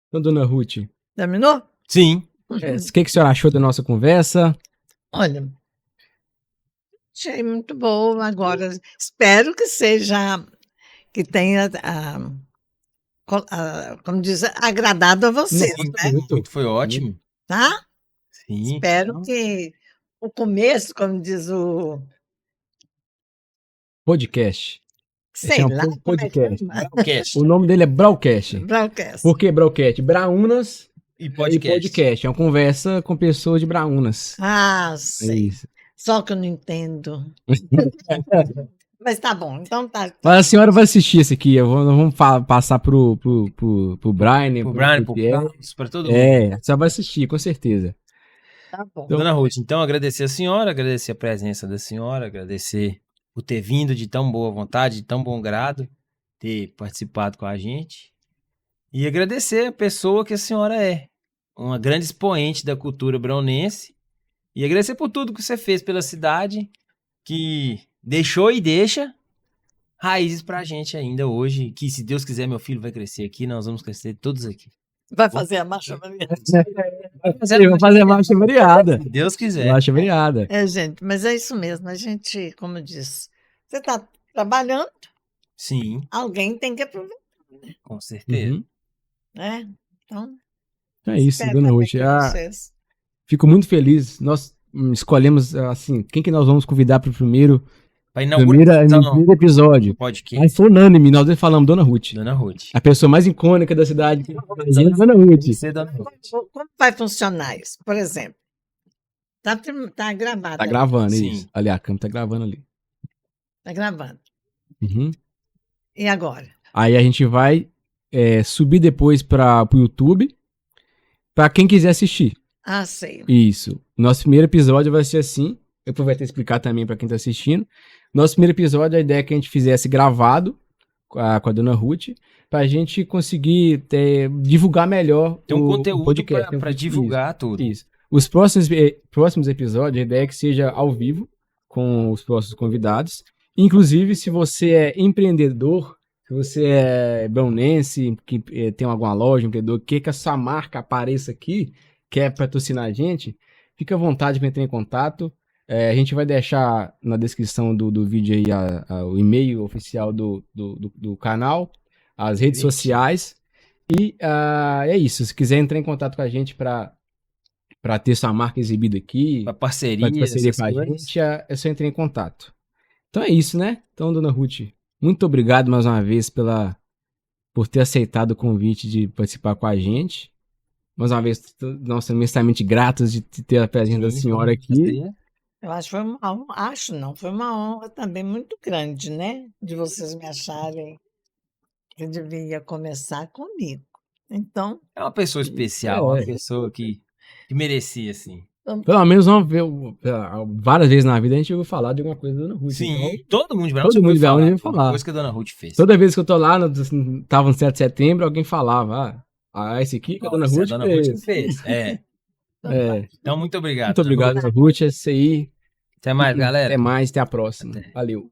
Então, dona Ruth, Terminou? Sim. o que a senhora achou da nossa conversa? Olha, Achei muito boa. Agora, espero que seja, que tenha, como diz, agradado a vocês, né? Muito, foi ótimo. Tá? Sim. Espero que o começo, como diz o, Podcast. sei é um lá, como é que podcast. chama? Braucast O nome dele é Braucast. Broadcast. Por que Braucast? Braunas e e podcast. podcast. É uma conversa com pessoas de Braunas. Ah, É sei. isso. Só que eu não entendo. Mas tá bom, então tá. Mas a senhora vai assistir esse aqui. Nós vamos passar pro Brian, Pro Brian, pro Pierre. Carlos, pra todo mundo. É, a senhora vai assistir, com certeza. Tá bom. Então- Dona Ruth, então agradecer a senhora, agradecer a presença da senhora, agradecer por ter vindo de tão boa vontade, de tão bom grado, ter participado com a gente. E agradecer a pessoa que a senhora é, uma grande expoente da cultura braunense. E agradecer por tudo que você fez pela cidade, que deixou e deixa raízes pra gente ainda hoje, que se Deus quiser meu filho vai crescer aqui, nós vamos crescer todos aqui. Vai fazer a marcha variada. Eu vou fazer a marcha variada. Se Deus quiser. Marcha variada. É, gente, mas é isso mesmo. A gente, como diz, você está trabalhando, Sim, alguém tem que aproveitar, com certeza. Uhum. né? Então, É isso, espero dona também Ruth. que vocês. Fico muito feliz. Nós escolhemos, assim, quem que nós vamos convidar para o primeira primeiro episódio. do podcast. Aí foi unânime, nós falamos Dona Ruth. Dona Ruth. A pessoa mais icônica da cidade. Dona Ruth. Você, Dona Ruth. Como vai funcionar isso? Por exemplo, tá gravado. Tá gravando, Sim. isso. Ali, a câmera tá gravando ali. Tá gravando. Uhum. E agora? Aí a gente vai subir depois para o YouTube, para quem quiser assistir. Ah, sei. Isso. Nosso primeiro episódio vai ser assim. Eu vou explicar também para quem tá assistindo. Nosso primeiro episódio, a ideia é que a gente fizesse gravado com a Dona Ruth, pra gente conseguir divulgar melhor Tem um o conteúdo podcast. Tem um pra conteúdo. divulgar tudo. Isso. Os próximos episódios, a ideia é que seja ao vivo, com os próximos convidados. Inclusive, se você é empreendedor, se você é braunense, que tem alguma loja, empreendedor, quer que a sua marca apareça aqui, quer patrocinar a gente, fica à vontade para entrar em contato. A gente vai deixar na descrição do vídeo aí o e-mail oficial do canal, as redes sociais. E é isso. Se quiser entrar em contato com a gente para ter sua marca exibida aqui, Pra parceria, para parceria essas com a coisas. gente, é só entrar em contato. Então é isso, né? Então, Dona Ruth, muito obrigado mais uma vez por ter aceitado o convite de participar com a gente. Mais uma vez, nós estamos imensamente gratos de ter a presença da senhora aqui. Eu acho que foi uma honra, foi uma honra também muito grande, né? De vocês me acharem que devia começar comigo. Então, É uma pessoa especial, uma pessoa que merecia, assim. Pelo menos várias vezes na vida a gente ouviu falar de alguma coisa da Dona Ruth. Sim, Então, todo mundo de todo mundo de Brasil ouviu alguma falar. coisa que a Dona Ruth fez. Toda vez que eu tô lá, tava no 7 de setembro, alguém falava, esse aqui que a Dona Nossa, Ruth a Dona fez. Ruth fez. É. Então, Então, muito obrigado. muito obrigado, Dona Ruth. É isso aí. Até mais, galera. Até mais, até a próxima. Valeu.